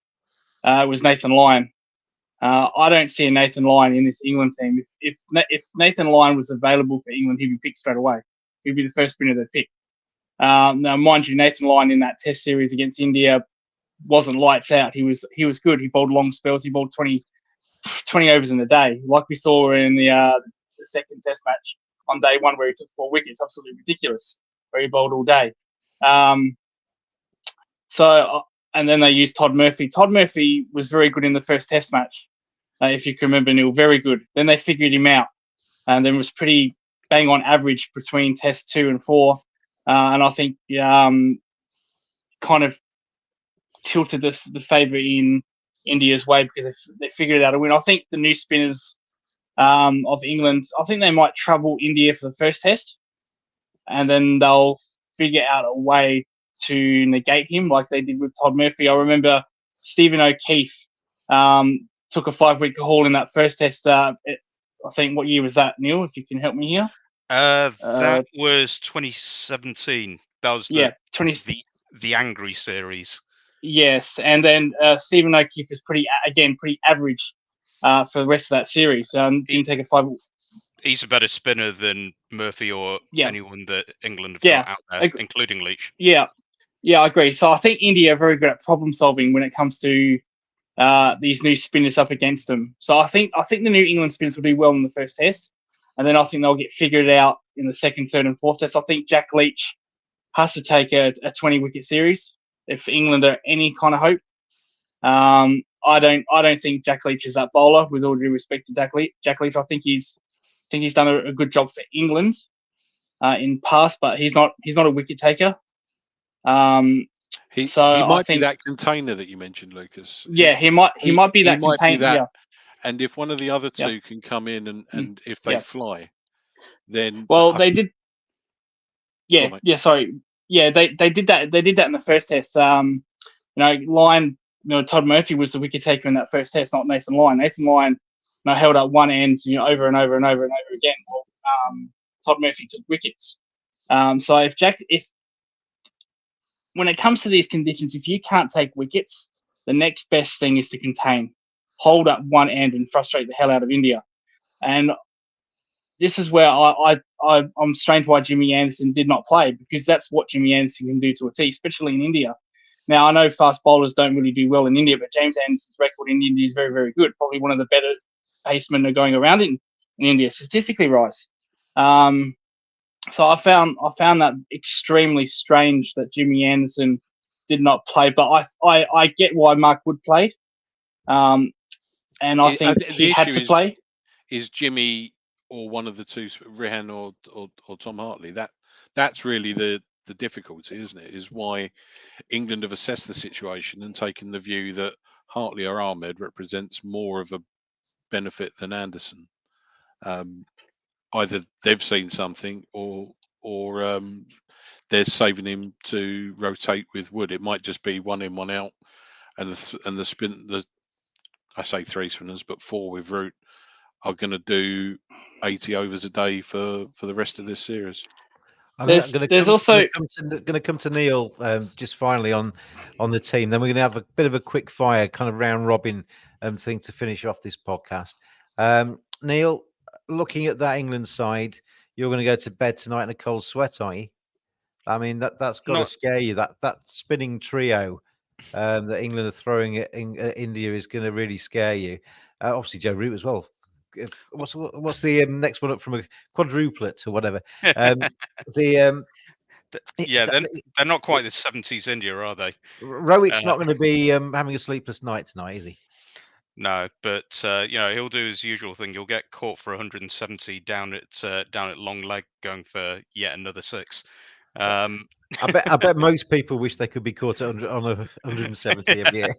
[SPEAKER 5] was Nathan Lyon. I don't see a Nathan Lyon in this England team. If Nathan Lyon was available for England, he'd be picked straight away. He'd be the first spinner they'd pick. Now, mind you, Nathan Lyon in that Test series against India wasn't lights out. He was good. He bowled long spells. He bowled 20 overs in a day, like we saw in the second Test match on day one, where he took 4 wickets. Absolutely ridiculous, where he bowled all day. And then they used Todd Murphy. Todd Murphy was very good in the first Test match, if you can remember, Neil. Very good. Then they figured him out, and then was pretty bang on average between Test 2 and 4. And I think kind of tilted the favour in India's way because they figured out a win. I think the new spinners of England, I think they might trouble India for the first Test, and then they'll figure out a way to negate him like they did with Todd Murphy. I remember Stephen O'Keefe took a 5-wicket haul in that first Test. I think, what year was that, Neil, if you can help me here?
[SPEAKER 2] That was 2017. That was the angry series.
[SPEAKER 5] Yes, and then Stephen O'Keefe was pretty average for the rest of that series. Didn't take a 5.
[SPEAKER 2] He's a better spinner than Murphy or anyone that England have got out there, including Leach.
[SPEAKER 5] Yeah, I agree. So I think India are very good at problem solving when it comes to these new spinners up against them. So I think the New England spinners will do well in the first Test, and then I think they'll get figured out in the second, third, and fourth Test. I think Jack Leach has to take a 20-wicket series if England are any kind of hope. I don't think Jack Leach is that bowler. With all due respect to Jack Leach, I think he's done a good job for England in past, but he's not a wicket taker.
[SPEAKER 4] He might be that container that you mentioned, Lucas.
[SPEAKER 5] Yeah, he might be that container. Yeah.
[SPEAKER 4] And if one of the other two can come in and if they fly, then
[SPEAKER 5] they did. Yeah, sorry. Yeah, they did that. They did that in the first Test. Todd Murphy was the wicket taker in that first Test, not Nathan Lyon. Nathan Lyon held up one end, over and over and over and over again. Well, Todd Murphy took wickets. So if when it comes to these conditions, if you can't take wickets, the next best thing is to contain, hold up one end, and frustrate the hell out of India. And this is where I'm strange why Jimmy Anderson did not play, because that's what Jimmy Anderson can do to a T, especially in India. Now, I know fast bowlers don't really do well in India, but James Anderson's record in India is very, very good. Probably one of the better pacemen going around in India, statistically wise. So I found that extremely strange that Jimmy Anderson did not play, but I get why Mark Wood played, and I think he had to play.
[SPEAKER 4] Is Jimmy or one of the two, Rehan or Tom Hartley? That's really the difficulty, isn't it? Is why England have assessed the situation and taken the view that Hartley or Ahmed represents more of a benefit than Anderson. Either they've seen something, or they're saving him to rotate with Wood. It might just be one in, one out, and the spin. I say 3 spinners, but 4 with Root are going to do 80 overs a day for the rest of this series.
[SPEAKER 1] I'm
[SPEAKER 5] There's
[SPEAKER 1] going to come to Neil just finally on the team. Then we're going to have a bit of a quick fire kind of round robin thing to finish off this podcast. Neil, looking at that England side, you're going to go to bed tonight in a cold sweat, aren't you? I mean, that's got to scare you. That spinning trio that England are throwing at India is going to really scare you. Obviously, Joe Root as well. What's the next one up from a quadruplet or whatever?
[SPEAKER 2] Yeah, they're not quite the 70s India, are they?
[SPEAKER 1] Rohit's not going to be having a sleepless night tonight, is he?
[SPEAKER 2] No, but he'll do his usual thing. He'll get caught for 170 down at long leg, going for yet another 6.
[SPEAKER 1] I bet most people wish they could be caught on 170 every year.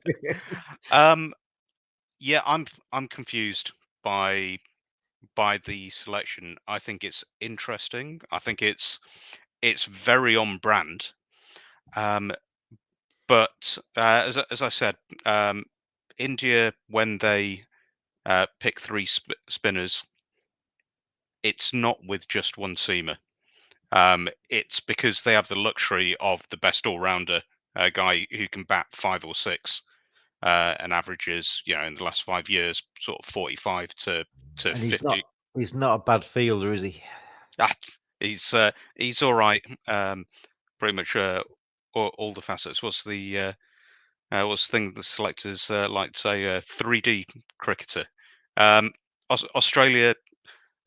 [SPEAKER 2] Yeah, I'm confused by the selection. I think it's interesting. I think it's very on brand. But as I said, India, when they pick 3 spinners, it's not with just one seamer. It's because they have the luxury of the best all-rounder, guy who can bat 5 or 6, and averages, in the last 5 years, sort of 45 to
[SPEAKER 1] And
[SPEAKER 2] 50.
[SPEAKER 1] He's not a bad fielder, is he?
[SPEAKER 2] He's all right. Pretty much all the facets. What's the thing the selectors like to say? 3D cricketer. Australia.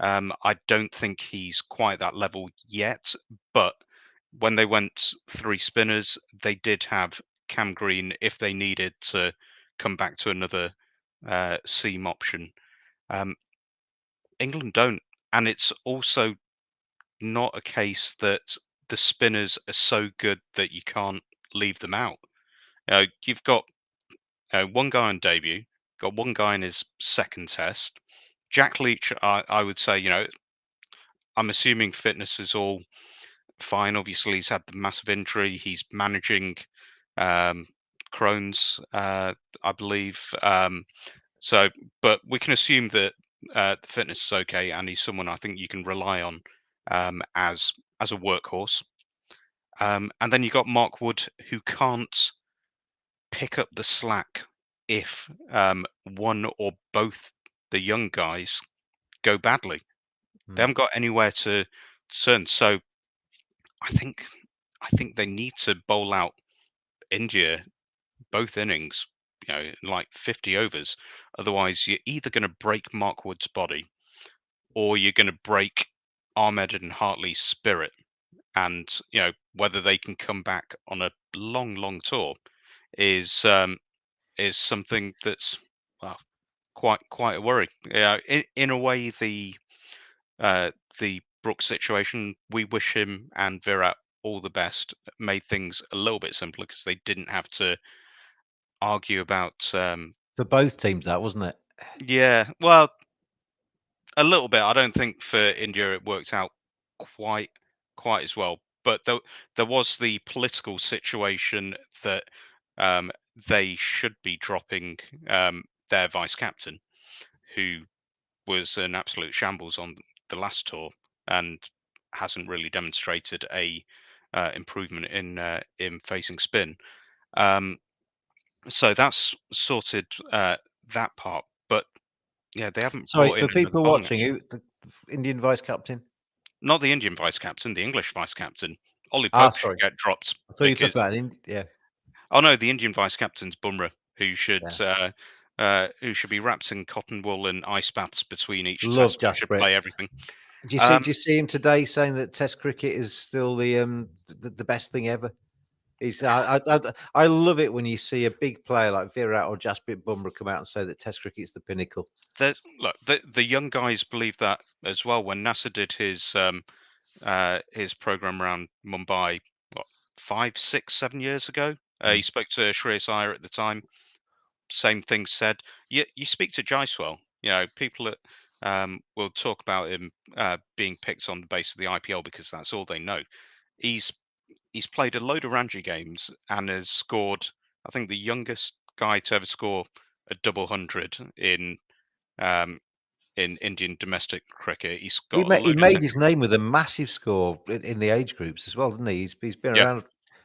[SPEAKER 2] I don't think he's quite that level yet, but when they went 3 spinners, they did have Cam Green if they needed to come back to another seam option. England don't, and it's also not a case that the spinners are so good that you can't leave them out. You've got one guy on debut, got one guy in his second test. Jack Leach, I would say, I'm assuming fitness is all fine. Obviously, he's had the massive injury. He's managing Crohn's, I believe. But we can assume that the fitness is okay, and he's someone I think you can rely on as a workhorse. And then you got Mark Wood, who can't pick up the slack if one or both the young guys go badly. They haven't got anywhere to turn. So I think they need to bowl out India both innings, like 50 overs. Otherwise, you're either going to break Mark Wood's body, or you're going to break Ahmed and Hartley's spirit. And whether they can come back on a long tour is something that's, well, quite a worry. In a way, the Brooks situation, we wish him and Virat all the best, made things a little bit simpler because they didn't have to argue about.
[SPEAKER 1] For both teams, that wasn't it?
[SPEAKER 2] Yeah, well, a little bit. I don't think for India it worked out quite as well. But there was the political situation that they should be dropping their vice captain, who was an absolute shambles on the last tour and hasn't really demonstrated a improvement in facing spin. So that's sorted that part. But yeah, they haven't
[SPEAKER 1] Sorry,
[SPEAKER 2] brought
[SPEAKER 1] for
[SPEAKER 2] in another
[SPEAKER 1] people
[SPEAKER 2] bowling
[SPEAKER 1] watching,
[SPEAKER 2] option.
[SPEAKER 1] who the Indian vice captain?
[SPEAKER 2] Not the Indian vice captain, the English vice captain. Ollie Pope should
[SPEAKER 1] Sorry,
[SPEAKER 2] get dropped.
[SPEAKER 1] I thought you were talking about yeah.
[SPEAKER 2] Oh no, the Indian vice captain's Bumrah, who should
[SPEAKER 1] Yeah.
[SPEAKER 2] be wrapped in cotton wool and ice baths between each
[SPEAKER 1] Love
[SPEAKER 2] test. Should play everything.
[SPEAKER 1] Do you see him today saying that Test cricket is still the best thing ever? I love it when you see a big player like Virat or Jasprit Bumrah come out and say that Test cricket is the pinnacle.
[SPEAKER 2] Look, the young guys believe that as well. When Nasser did his program around Mumbai, what, 5, 6, 7 years ago, he spoke to Shreyas Iyer at the time. Same thing said. You speak to Jaiswal, You know, people that will talk about him being picked on the basis of the IPL because that's all they know. He's played a load of Ranji games and has scored, I think, the youngest guy to ever score a double hundred in Indian domestic cricket. He's got a
[SPEAKER 1] He
[SPEAKER 2] load of
[SPEAKER 1] made his name with a massive score in the age groups as well, didn't he? He's been
[SPEAKER 2] Yeah.
[SPEAKER 1] around.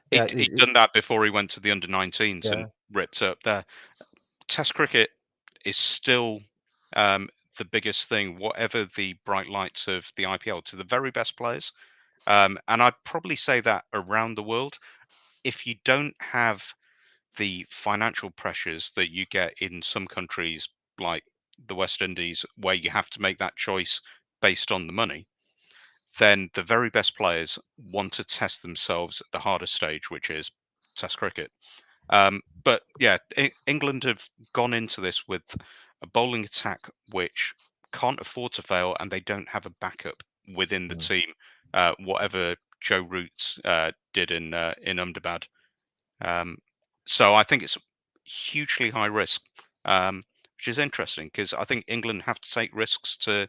[SPEAKER 1] Yeah,
[SPEAKER 2] He'd done that before he went to the under-19s
[SPEAKER 1] Yeah.
[SPEAKER 2] and ripped up there. Test cricket is still the biggest thing, whatever the bright lights of the IPL, to the very best players. And I'd probably say that around the world, if you don't have the financial pressures that you get in some countries like the West Indies, where you have to make that choice based on the money, then the very best players want to test themselves at the hardest stage, which is Test cricket. But yeah, England have gone into this with a bowling attack which can't afford to fail, and they don't have a backup within the team, whatever Joe Root did in Ahmedabad. So I think it's hugely high risk, which is interesting because I think England have to take risks to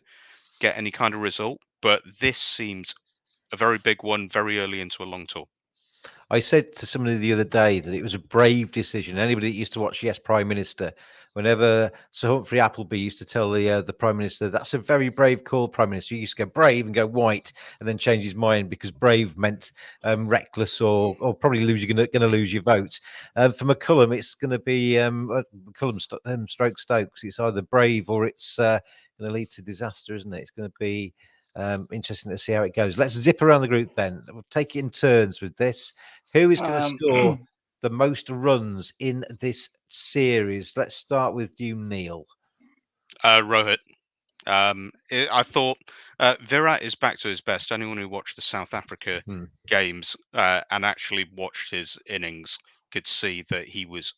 [SPEAKER 2] get any kind of result. But this seems a very big one, very early into a long tour.
[SPEAKER 1] I said to somebody the other day that it was a brave decision. Anybody that used to watch Yes Prime Minister, whenever Sir Humphrey Appleby used to tell the Prime Minister, that's a very brave call, Prime Minister. He used to go brave and go white and then change his mind because brave meant reckless or probably you're going to lose your vote. For McCullum, it's going to be McCullum stroke Stokes. It's either brave or it's going to lead to disaster, isn't it? It's going to be interesting to see how it goes. Let's zip around the group then. We'll take it in turns with this. Who is going to score the most runs in this series? Let's start with you, Neil.
[SPEAKER 2] Rohit. I thought Virat is back to his best. Anyone who watched the South Africa games and actually watched his innings could see that he was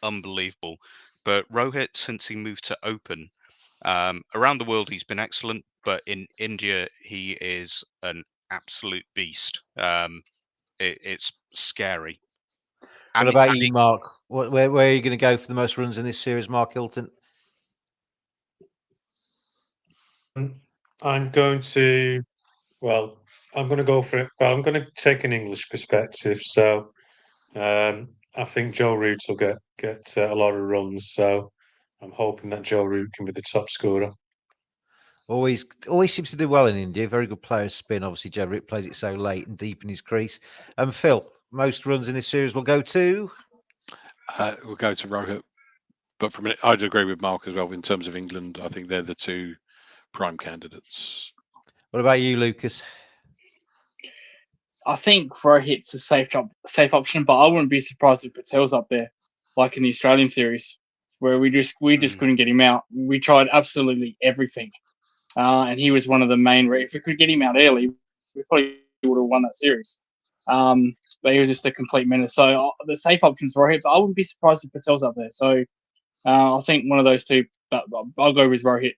[SPEAKER 2] unbelievable. But Rohit, since he moved to open, around the world he's been excellent, but in India he is an absolute beast. It's scary.
[SPEAKER 1] What about you, Mark? Where are you going to go for the most runs in this series, Mark Hilton?
[SPEAKER 3] I'm going to go for it. Well, I'm going to take an English perspective. So I think Joe Root will get a lot of runs. So I'm hoping that Joe Root can be the top scorer.
[SPEAKER 1] Always seems to do well in India. Very good player spin. Obviously, Joe Root plays it so late and deep in his crease. And Phil, most runs in this series will go to?
[SPEAKER 4] We'll go to Rohit. But from I'd agree with Mark as well. In terms of England, I think they're the two prime candidates.
[SPEAKER 1] What about you, Lucas?
[SPEAKER 5] I think Rohit's a safe option, but I wouldn't be surprised if Patel's up there, like in the Australian series, where we just couldn't get him out. We tried absolutely everything, and he was one of the main. If we could get him out early, we probably would have won that series. But he was just a complete menace. So the safe options for Rohit, but I wouldn't be surprised if Patel's up there. So I think one of those two, but I'll go with Rohit.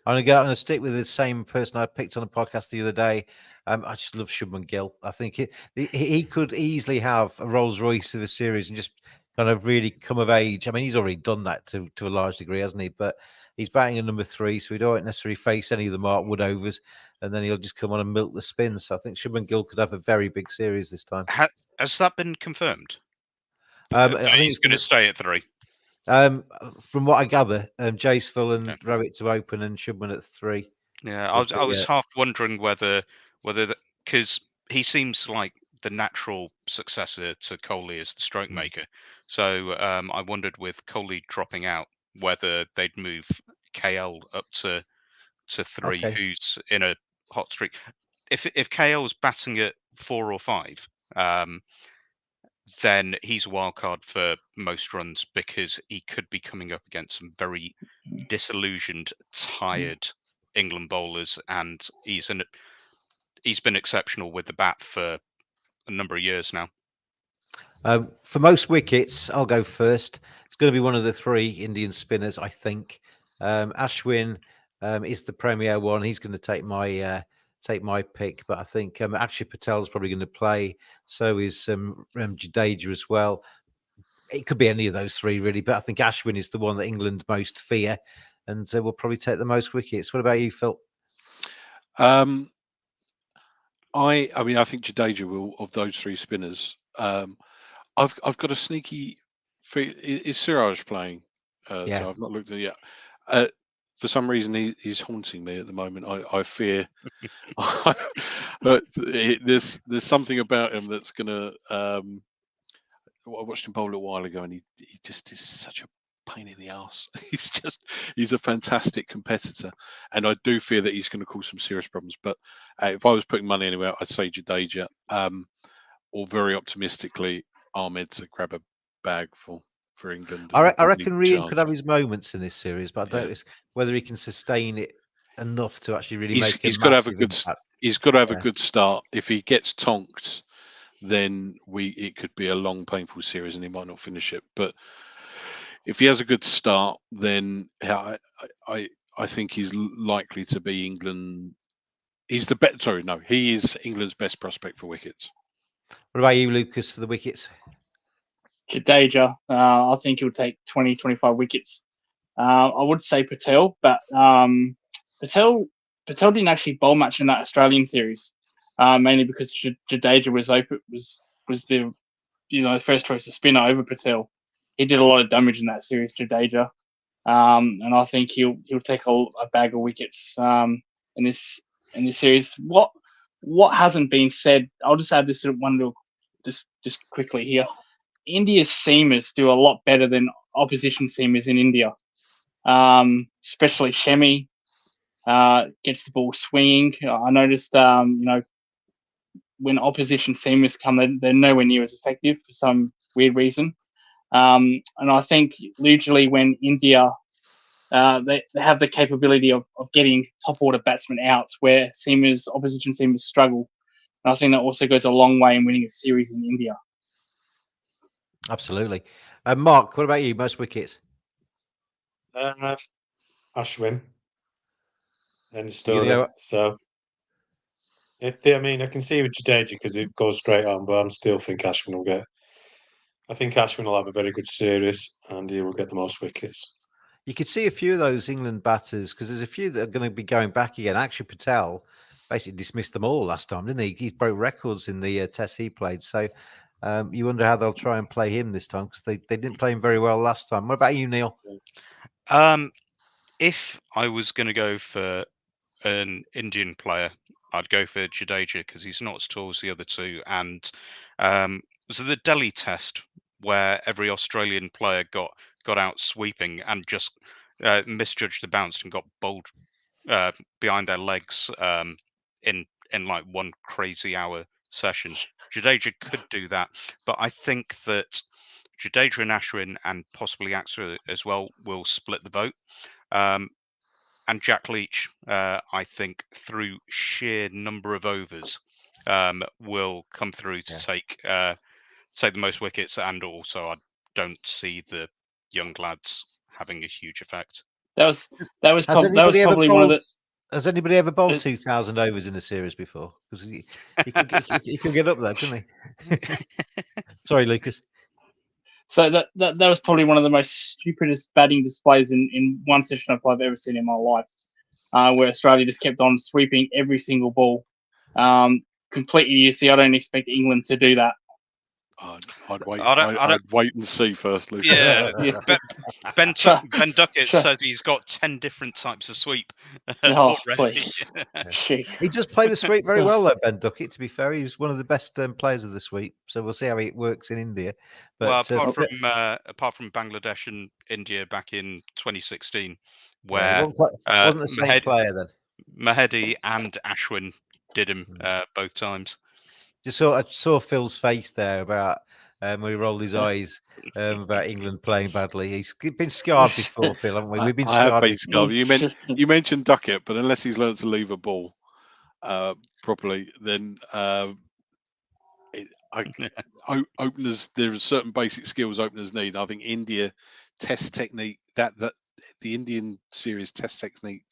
[SPEAKER 1] I'm going to stick with the same person I picked on a podcast the other day. I just love Shubman Gill. I think he could easily have a Rolls Royce of a series and just kind of really come of age. I mean, he's already done that to a large degree, hasn't he? But he's batting at number 3, so he don't necessarily face any of the Mark Wood overs, and then he'll just come on and milk the spins. So I think Shubman Gill could have a very big series this time.
[SPEAKER 2] Has that been confirmed?
[SPEAKER 1] I think
[SPEAKER 2] he's going to stay at 3.
[SPEAKER 1] From what I gather, Jacefield and Rohit to open and Shubman at 3.
[SPEAKER 2] Yeah, I was half wondering whether because he seems like the natural successor to Kohli as the stroke maker. So I wondered with Kohli dropping out whether they'd move KL up to 3, who's in a hot streak. If KL's batting at 4 or 5, then he's a wild card for most runs because he could be coming up against some very disillusioned, tired England bowlers, and he's been exceptional with the bat for a number of years now.
[SPEAKER 1] For most wickets, I'll go first. It's going to be one of the 3 Indian spinners, I think. Ashwin is the premier one. He's going to take my pick, but I think Akshar Patel's probably going to play. So is Jadeja as well. It could be any of those 3 really, but I think Ashwin is the one that England most fear. and will probably take the most wickets. What about you, Phil?
[SPEAKER 4] I mean, I think Jadeja will, of those three spinners. I've got a sneaky feel. Is Siraj playing?
[SPEAKER 1] Yeah.
[SPEAKER 4] So I've not looked at it yet. For some reason, he's haunting me at the moment. I fear. But there's something about him that's gonna. I watched him bowl a while ago, and he just is such a pain in the ass. He's a fantastic competitor, and I do fear that he's going to cause some serious problems. But if I was putting money anywhere, I'd say Jadeja, or very optimistically, Ahmed to grab a bag for England.
[SPEAKER 1] I
[SPEAKER 4] and
[SPEAKER 1] reckon Rehan could
[SPEAKER 4] charge.
[SPEAKER 1] have his moments in this series, but I don't know whether he can sustain it enough to actually really make.
[SPEAKER 4] He's got to have a good.
[SPEAKER 1] Impact.
[SPEAKER 4] He's got to have a good start. If he gets tonked, then it could be a long, painful series, and he might not finish it. But if he has a good start, then I think he's likely to be England. He's the best. Sorry, no, he is England's best prospect for wickets.
[SPEAKER 1] What about you, Lucas, for the wickets?
[SPEAKER 5] Jadeja, I think he'll take 20, 25 wickets. I would say Patel, but Patel didn't actually bowl much in that Australian series, mainly because Jadeja was the first choice of spinner over Patel. He did a lot of damage in that series, Jadeja, and I think he'll take a bag of wickets in this series. What hasn't been said? I'll just add this one little, just quickly here. India's seamers do a lot better than opposition seamers in India, especially Shemi gets the ball swinging. I noticed, when opposition seamers come, they're nowhere near as effective for some weird reason. And I think usually when India, they have the capability of getting top order batsmen out, where opposition seamers struggle. And I think that also goes a long way in winning a series in India.
[SPEAKER 1] Absolutely. Mark, what about you? Most wickets?
[SPEAKER 3] Ashwin. End of story. So, I can see with Jadeja because it goes straight on, but I still think Ashwin will get. I think Ashwin will have a very good series, and he will get the most wickets.
[SPEAKER 1] You could see a few of those England batters because there's a few that are going to be going back again. Actually, Patel basically dismissed them all last time, didn't he? He broke records in the tests he played. So you wonder how they'll try and play him this time because they didn't play him very well last time. What about you, Neil?
[SPEAKER 2] If I was going to go for an Indian player, I'd go for Jadeja because he's not as tall as the other two. And was it the Delhi test where every Australian player got out sweeping and just misjudged the bounce and got bowled behind their legs in like one crazy hour session? Jadeja could do that, but I think that Jadeja and Ashwin and possibly Axra as well will split the vote. And Jack Leach, I think, through sheer number of overs, will come through to take the most wickets, and also I don't see the young lads having a huge effect.
[SPEAKER 5] That was probably one of the.
[SPEAKER 1] Has anybody ever bowled 2,000 overs in a series before? Because he could get up there, couldn't he? Sorry, Lucas.
[SPEAKER 5] So that was probably one of the most stupidest batting displays in one session I've ever seen in my life, where Australia just kept on sweeping every single ball. Completely, you see, I don't expect England to do that.
[SPEAKER 4] I'd wait. I'd wait and see first, Lucas.
[SPEAKER 2] Yeah, Ben Duckett says he's got 10 different types of sweep already.
[SPEAKER 1] He does play the sweep very well, though. Ben Duckett, to be fair, he was one of the best players of the sweep. So we'll see how it works in India. But
[SPEAKER 2] apart from Bangladesh and India back in 2016, where
[SPEAKER 1] wasn't the same player then.
[SPEAKER 2] Mahedi and Ashwin did him both times.
[SPEAKER 1] Just saw Phil's face there about when he rolled his eyes about England playing badly. He's been scarred before, Phil, haven't we? We've been scarred.
[SPEAKER 4] You mentioned Duckett, but unless he's learned to leave a ball properly, then openers, there are certain basic skills openers need. I think India test technique, that the Indian series test technique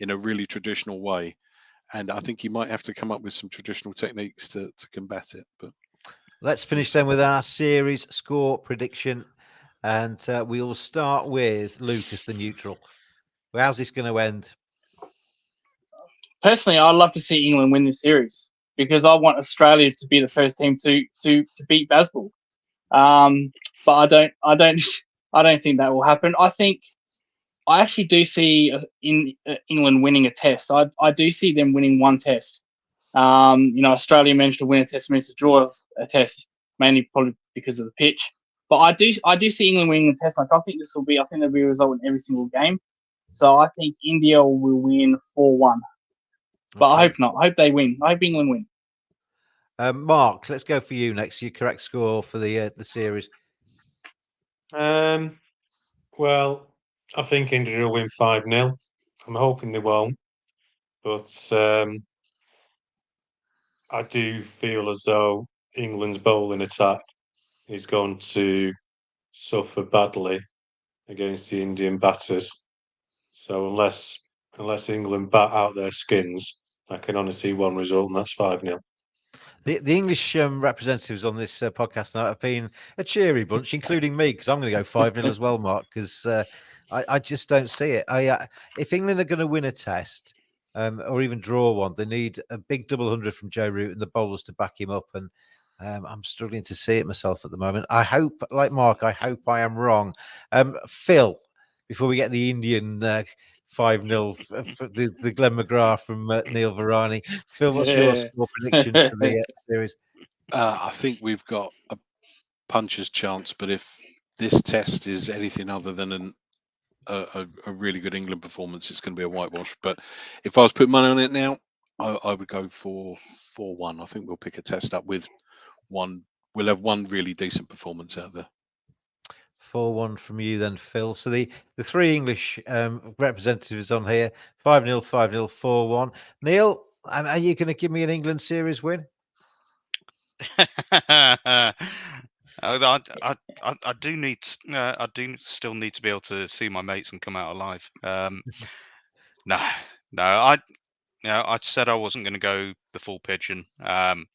[SPEAKER 4] in a really traditional way. And I think you might have to come up with some traditional techniques to combat it. But
[SPEAKER 1] let's finish then with our series score prediction. And we'll start with Lucas, the neutral. Well, how's this going to end?
[SPEAKER 5] Personally, I'd love to see England win this series because I want Australia to be the first team to beat Bazball. But I don't think that will happen. I actually do see England winning a test. I do see them winning one test. Australia managed to win a test, managed to draw a test, mainly probably because of the pitch. But I do see England winning the test match. I think there'll be a result in every single game. So I think India will win 4-1. But I hope not. I hope they win. I hope England win.
[SPEAKER 1] Mark, let's go for you next. Your correct score for the series.
[SPEAKER 3] Well, I think India will win 5-0. I'm hoping they won't, but I do feel as though England's bowling attack is going to suffer badly against the Indian batters. So unless England bat out their skins, I can only see one result, and that's 5-0.
[SPEAKER 1] The English representatives on this podcast now have been a cheery bunch, including me, because I'm going to go 5-0 as well, Mark, because I just don't see it. If England are going to win a test or even draw one, they need a big double 100 from Joe Root and the bowlers to back him up. And I'm struggling to see it myself at the moment. I hope, like Mark, I hope I am wrong. Phil, before we get the Indian 5-0 for the Glenn McGrath from Neil Varani. Phil, what's your score prediction for the series?
[SPEAKER 4] I think we've got a puncher's chance, but if this test is anything other than a really good England performance, it's going to be a whitewash. But if I was putting money on it now, I would go for 4-1. I think we'll pick a test up with one. We'll have one really decent performance out there.
[SPEAKER 1] 4-1 from you then, Phil. So the three English representatives on here, 5-0, 5-0, 4-1. Neil, are you going to give me an England series win?
[SPEAKER 2] I do need. I do still need to be able to see my mates and come out alive. No. I said I wasn't going to go the full pigeon, and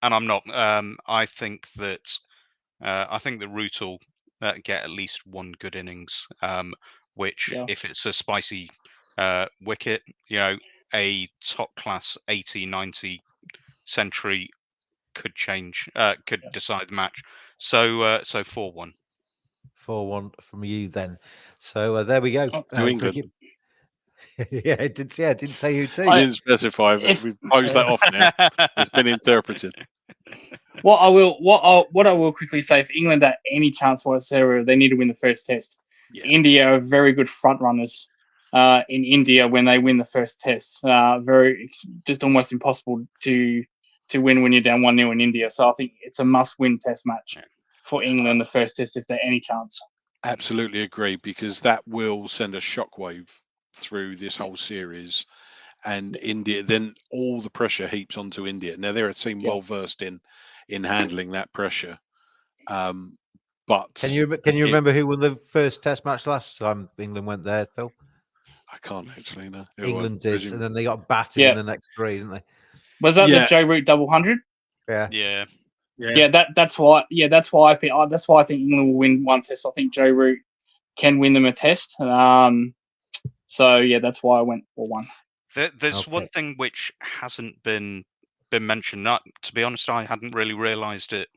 [SPEAKER 2] I'm not. I think that Root will get at least one good innings, which, if it's a spicy wicket, a top class 80, 90 century could change, could decide the match. So 4-1.
[SPEAKER 1] 4-1 from you then. So there we go.
[SPEAKER 4] To England.
[SPEAKER 1] Yeah, I didn't say who to.
[SPEAKER 4] I didn't specify, but we've closed that off now. It's been interpreted.
[SPEAKER 5] What I will quickly say, if England had any chance whatsoever, they need to win the first test.
[SPEAKER 4] Yeah.
[SPEAKER 5] India are very good front runners in India when they win the first test. Just almost impossible to win when you're down 1-0 in India. So I think it's a must-win test match for England, the first test, if there's any chance.
[SPEAKER 4] Absolutely agree, because that will send a shockwave through this whole series, and India, then all the pressure heaps onto India. Now they're a team well versed in handling that pressure. But
[SPEAKER 1] can you remember who won the first test match last time England went there, Phil?
[SPEAKER 4] I can't actually know.
[SPEAKER 1] England did, and then they got battered in the next three, didn't they?
[SPEAKER 5] Was that the Joe Root double 100?
[SPEAKER 1] Yeah.
[SPEAKER 5] That's why. Yeah, that's why I think England will win one test. I think Joe Root can win them a test. So yeah, that's why I went 4-1.
[SPEAKER 2] There's one thing which hasn't been mentioned. To be honest, I hadn't really realised it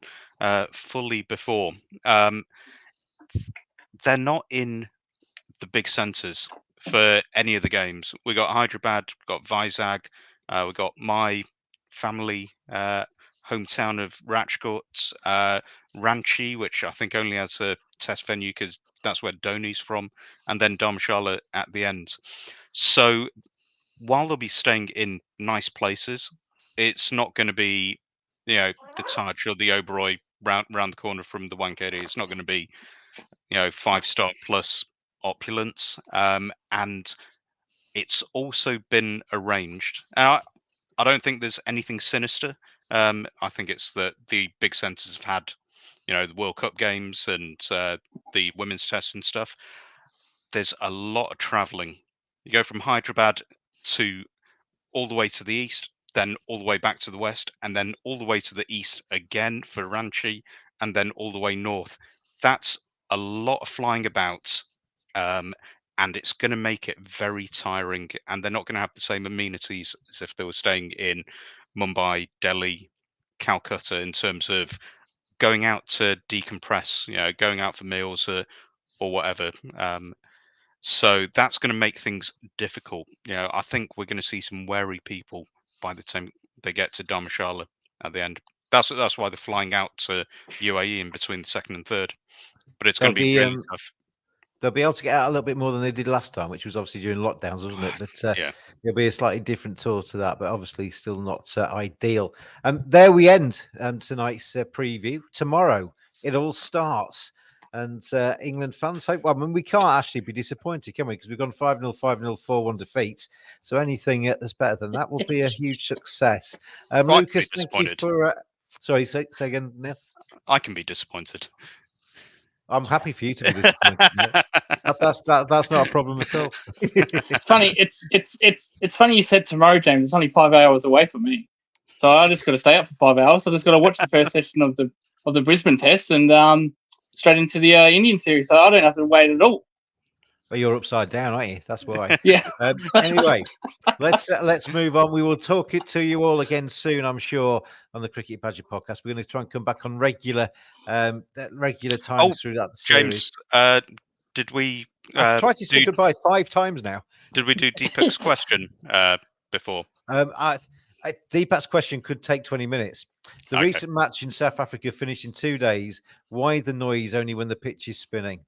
[SPEAKER 2] fully before. They're not in the big centres for any of the games. We got Hyderabad, got Vizag, we got my family hometown of Rajkot, Ranchi, which I think only has a test venue because that's where Dhoni's from, and then Dharamshala at the end. So while they'll be staying in nice places, it's not going to be, the Taj or the Oberoi round the corner from the Wankhede. It's not going to be, 5-star plus opulence. And it's also been arranged. And I don't think there's anything sinister. I think it's that the big centres have had, the World Cup games and the women's tests and stuff. There's a lot of travelling. You go from Hyderabad to all the way to the east, then all the way back to the west, and then all the way to the east again for Ranchi, and then all the way north. That's a lot of flying about, and it's going to make it very tiring. And they're not going to have the same amenities as if they were staying in Mumbai, Delhi, Calcutta, in terms of going out to decompress, going out for meals or whatever. So that's going to make things difficult. I think we're going to see some wary people by the time they get to Dharmshala at the end. That's why they're flying out to UAE in between the second and third. But it's going to be really tough.
[SPEAKER 1] They'll be able to get out a little bit more than they did last time, which was obviously during lockdowns, wasn't it? But
[SPEAKER 2] Yeah.
[SPEAKER 1] It'll be a slightly different tour to that, but obviously still not ideal. There we end tonight's preview. Tomorrow it all starts, and England fans hope. Well, I mean, we can't actually be disappointed, can we? Because we've gone 5-0, 5-0, 4-1 defeats. So anything that's better than that will be a huge success. Lucas, thank you for. Sorry, say again, Neil.
[SPEAKER 2] I can be disappointed.
[SPEAKER 1] I'm happy for you to be disappointed. That's not a problem at all.
[SPEAKER 5] Funny, it's funny you said tomorrow, James. It's only 5 hours away from me, so I just got to stay up for 5 hours. I just got to watch the first session of the Brisbane test and straight into the Indian series. So I don't have to wait at all.
[SPEAKER 1] Well, you're upside down, aren't you? That's why.
[SPEAKER 5] Yeah.
[SPEAKER 1] Anyway, let's move on. We will talk it to you all again soon, I'm sure, on the Cricket Badger podcast. We're going to try and come back on regular times through that series.
[SPEAKER 2] James, did we?
[SPEAKER 1] I've tried to say goodbye 5 times now.
[SPEAKER 2] Did we do Deepak's question before?
[SPEAKER 1] Deepak's question could take 20 minutes. The recent match in South Africa finished in 2 days. Why the noise only when the pitch is spinning?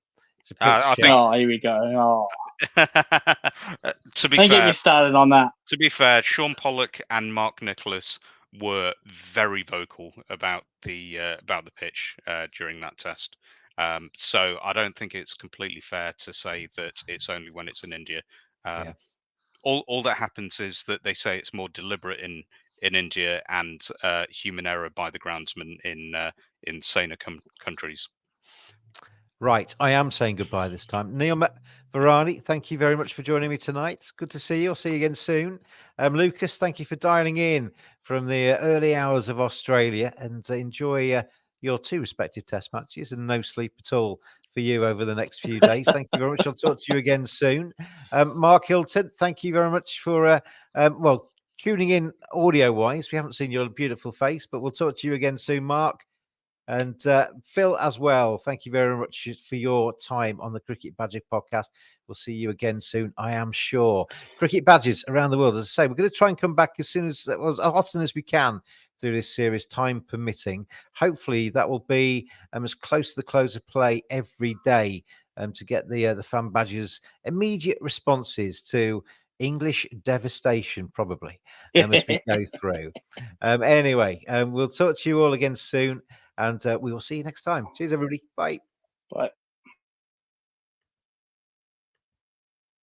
[SPEAKER 5] I think. Oh, here we go. Oh.
[SPEAKER 2] To be
[SPEAKER 5] Don't
[SPEAKER 2] fair,
[SPEAKER 5] get me started on that.
[SPEAKER 2] To be fair, Sean Pollock and Mark Nicholas were very vocal about the pitch during that test. So I don't think it's completely fair to say that it's only when it's in India. All that happens is that they say it's more deliberate in India and human error by the groundsman in saner countries.
[SPEAKER 1] Right, I am saying goodbye this time. Neil Varani, thank you very much for joining me tonight. Good to see you. I'll see you again soon. Lucas, thank you for dialing in from the early hours of Australia, and enjoy your 2 respective test matches and no sleep at all for you over the next few days. Thank you very much. I'll talk to you again soon. Mark Hilton, thank you very much for tuning in audio-wise. We haven't seen your beautiful face, but we'll talk to you again soon, Mark. And Phil as well, thank you very much for your time on the Cricket Badger podcast. We'll see you again soon, I am sure. Cricket Badgers around the world, as I say, we're going to try and come back as often as we can through this series, time permitting. Hopefully that will be as close to the close of play every day to get the fan badgers immediate responses to English devastation, probably, as we go through. Anyway, we'll talk to you all again soon. And we will see you next time. Cheers, everybody. Bye.
[SPEAKER 5] Bye.